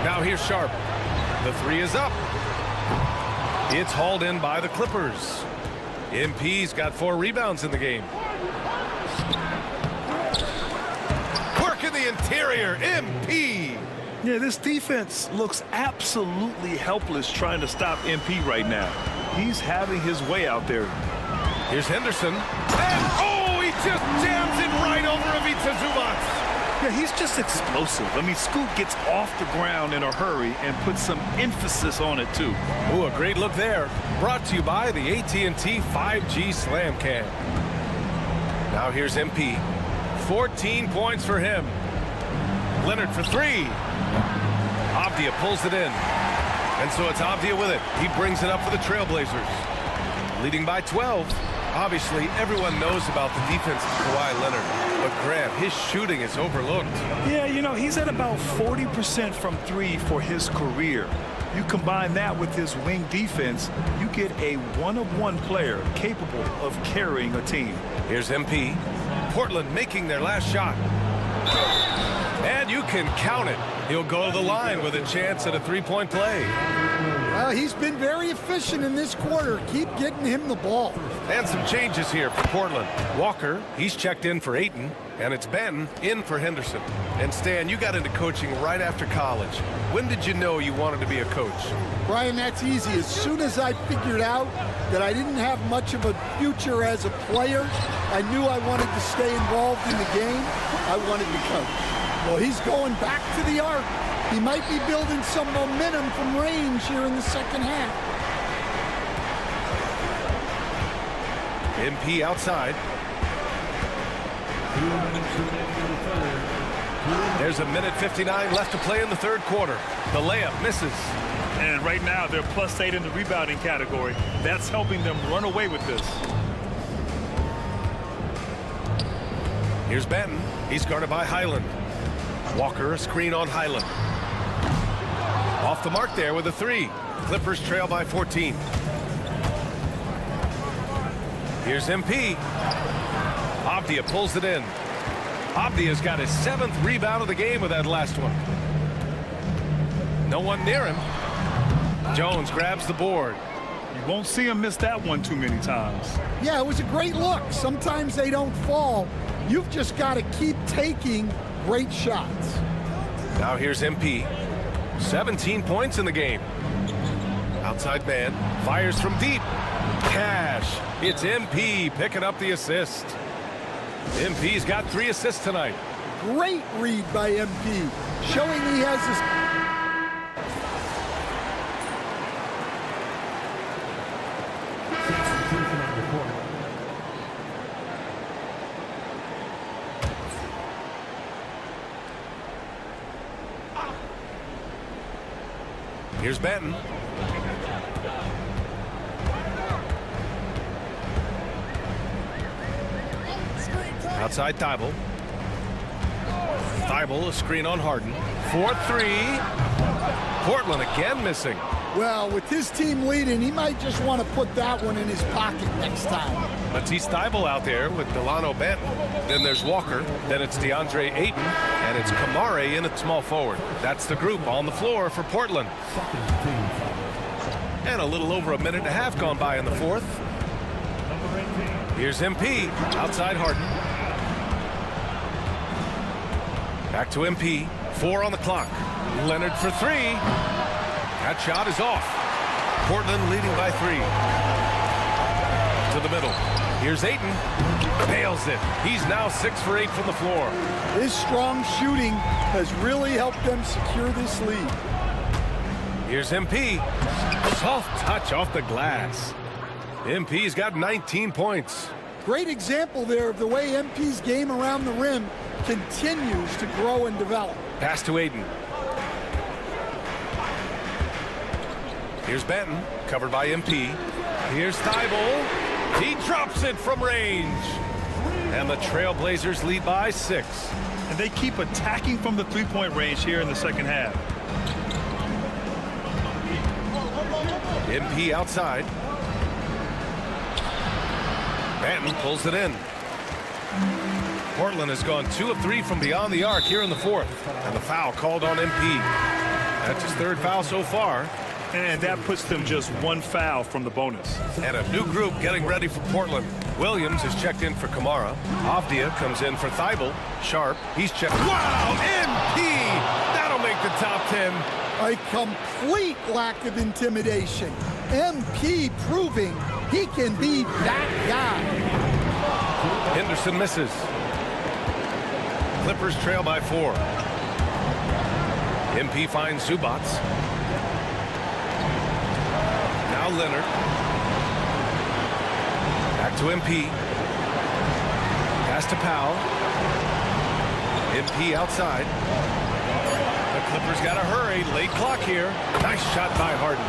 Now here's Sharpe. The three is up. It's hauled in by the Clippers. MP's got 4 rebounds in the game. Work in the interior. MP. Yeah, this defense looks absolutely helpless trying to stop MP right now. He's having his way out there. Here's Henderson. And, oh, he just jams it right over Ivica Zubac. Yeah, he's just explosive. I mean, Scoot gets off the ground in a hurry and puts some emphasis on it, too. Ooh, a great look there. Brought to you by the AT&T 5G Slam Cam. Now here's MP. 14 points for him. Leonard for three. Avdia pulls it in. And so it's Avdia with it. He brings it up for the Trailblazers. Leading by 12. Obviously, everyone knows about the defense of Kawhi Leonard. But Grant, his shooting is overlooked. Yeah, you know, he's at about 40% from three for his career. You combine that with his wing defense, you get a one-of-one player capable of carrying a team. Here's MP. Portland making their last shot. And you can count it. He'll go to the line with a chance at a three-point play. Well, he's been very efficient in this quarter. Keep getting him the ball. And some changes here for Portland. Walker, he's checked in for Ayton, and it's Benton in for Henderson. And Stan, you got into coaching right after college. When did you know you wanted to be a coach? Brian, that's easy. As soon as I figured out that I didn't have much of a future as a player, I knew I wanted to stay involved in the game. I wanted to coach. Well, he's going back to the arc. He might be building some momentum from range here in the second half. MP outside. There's a minute 59 left to play in the third quarter. The layup misses. And right now, they're +8 in the rebounding category. That's helping them run away with this. Here's Benton. He's guarded by Highland. Walker, a screen on Highland. Off the mark there with a three. Clippers trail by 14. Here's MP. Avdia pulls it in. Avdia's got his 7th rebound of the game with that last one. No one near him. Jones grabs the board. You won't see him miss that one too many times. Yeah, it was a great look. Sometimes they don't fall. You've just got to keep taking great shots. Now here's MP. 17 points in the game. Outside man. Fires from deep. Cash. It's MP picking up the assist. MP's got 3 assists tonight. Great read by MP. Showing he has his... Here's Benton. Outside Thibault. Thibault, a screen on Harden. 4-3. Portland again missing. Well, with his team leading, he might just want to put that one in his pocket next time. Matisse Thybulle out there with Delano Benton. Then there's Walker. Then it's DeAndre Ayton. And it's Kamare in at small forward. That's the group on the floor for Portland. And a little over a minute and a half gone by in the fourth. Here's MP. Outside Harden. Back to MP. 4 on the clock. Leonard for 3. That shot is off. Portland leading by 3. To the middle. Here's Ayton. Nails it. He's now 6 for 8 from the floor. His strong shooting has really helped them secure this lead. Here's MP. Soft touch off the glass. MP's got 19 points. Great example there of the way MP's game around the rim continues to grow and develop. Pass to Ayton. Here's Benton, covered by MP. Here's Thybulle. He drops it from range. And the Trailblazers lead by 6. And they keep attacking from the three-point range here in the second half. MP outside. Benton pulls it in. Portland has gone 2 of 3 from beyond the arc here in the fourth. And the foul called on MP. That's his 3rd foul so far. And that puts them just 1 foul from the bonus. And a new group getting ready for Portland. Williams is checked in for Kamara. Avdia comes in for Thybulle. Sharp, he's checked. Wow, MP! That'll make the top 10. A complete lack of intimidation. MP proving he can be that guy. Henderson misses. Clippers trail by 4. MP finds Zubats. Now Leonard. Back to MP. Pass to Powell. MP outside. The Clippers got to hurry. Late clock here. Nice shot by Harden.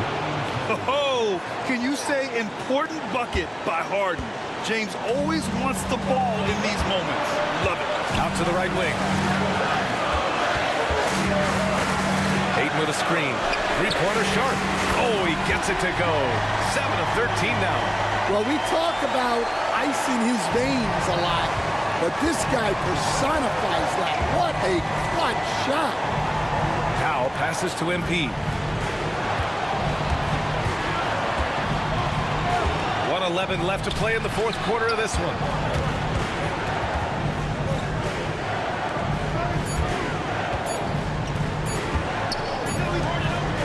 Oh, can you say important bucket by Harden? James always wants the ball in these moments. Love it. Out to the right wing. Ayton with a screen. Three-pointer Sharp. Oh, he gets it to go. 7 of 13 now. Well, we talk about icing his veins a lot, but this guy personifies that. What a clutch shot. Powell passes to MP. 1:11 left to play in the fourth quarter of this one.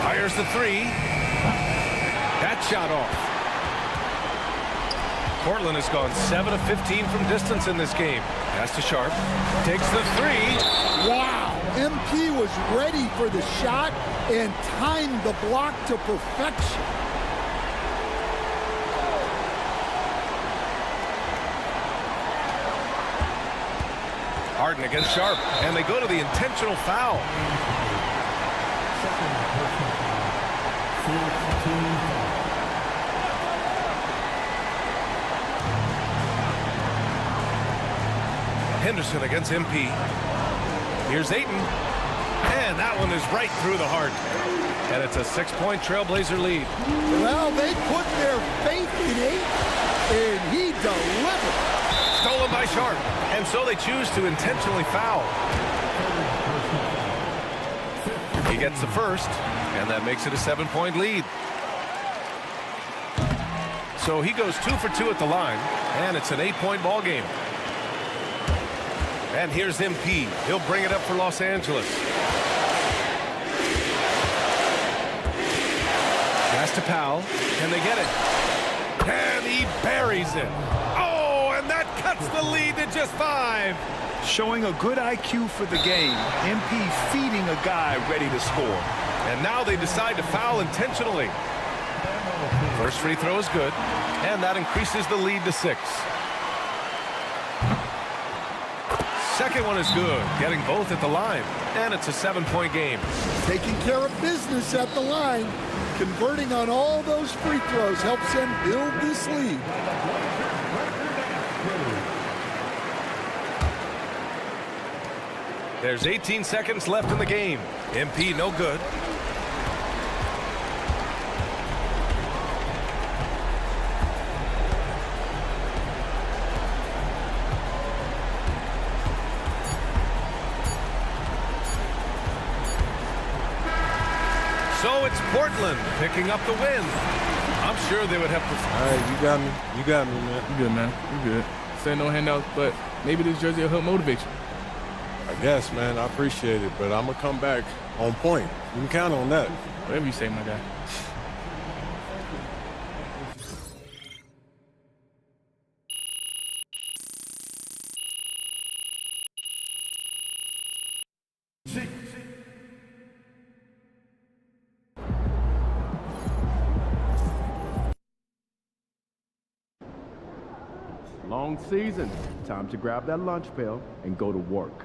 Fires the three. That shot off. Portland has gone 7 of 15 from distance in this game. Pass to Sharp. Takes the three. Wow. MP was ready for the shot and timed the block to perfection. Harden against Sharp, and they go to the intentional foul. Henderson against MP. Here's Ayton, and that one is right through the heart. And it's a 6-point Trailblazer lead. Well, they put their faith in Ayton, and he delivered. Stolen by Sharp, and so they choose to intentionally foul. He gets the first, and that makes it a 7-point lead. So he goes 2 for 2 at the line, and it's an 8-point ball game. And here's MP. He'll bring it up for Los Angeles. Pass to Powell, and they get it. And he buries it. Oh, and that cuts the lead to just 5. Showing a good IQ for the game. MP feeding a guy ready to score. And now they decide to foul intentionally. First free throw is good, and that increases the lead to 6. Second one is good, getting both at the line, and it's a 7-point game. Taking care of business at the line, converting on all those free throws helps them build this lead. There's 18 seconds left in the game. MP no good. So it's Portland picking up the win. I'm sure they would have preferred. All right, you got me. You got me, man. You good, man. You good. Say no handouts, but maybe this jersey will help motivate you. I guess, man. I appreciate it, but I'm going to come back on point. You can count on that. Whatever you say, my guy. Long season. Time to grab that lunch pail and go to work.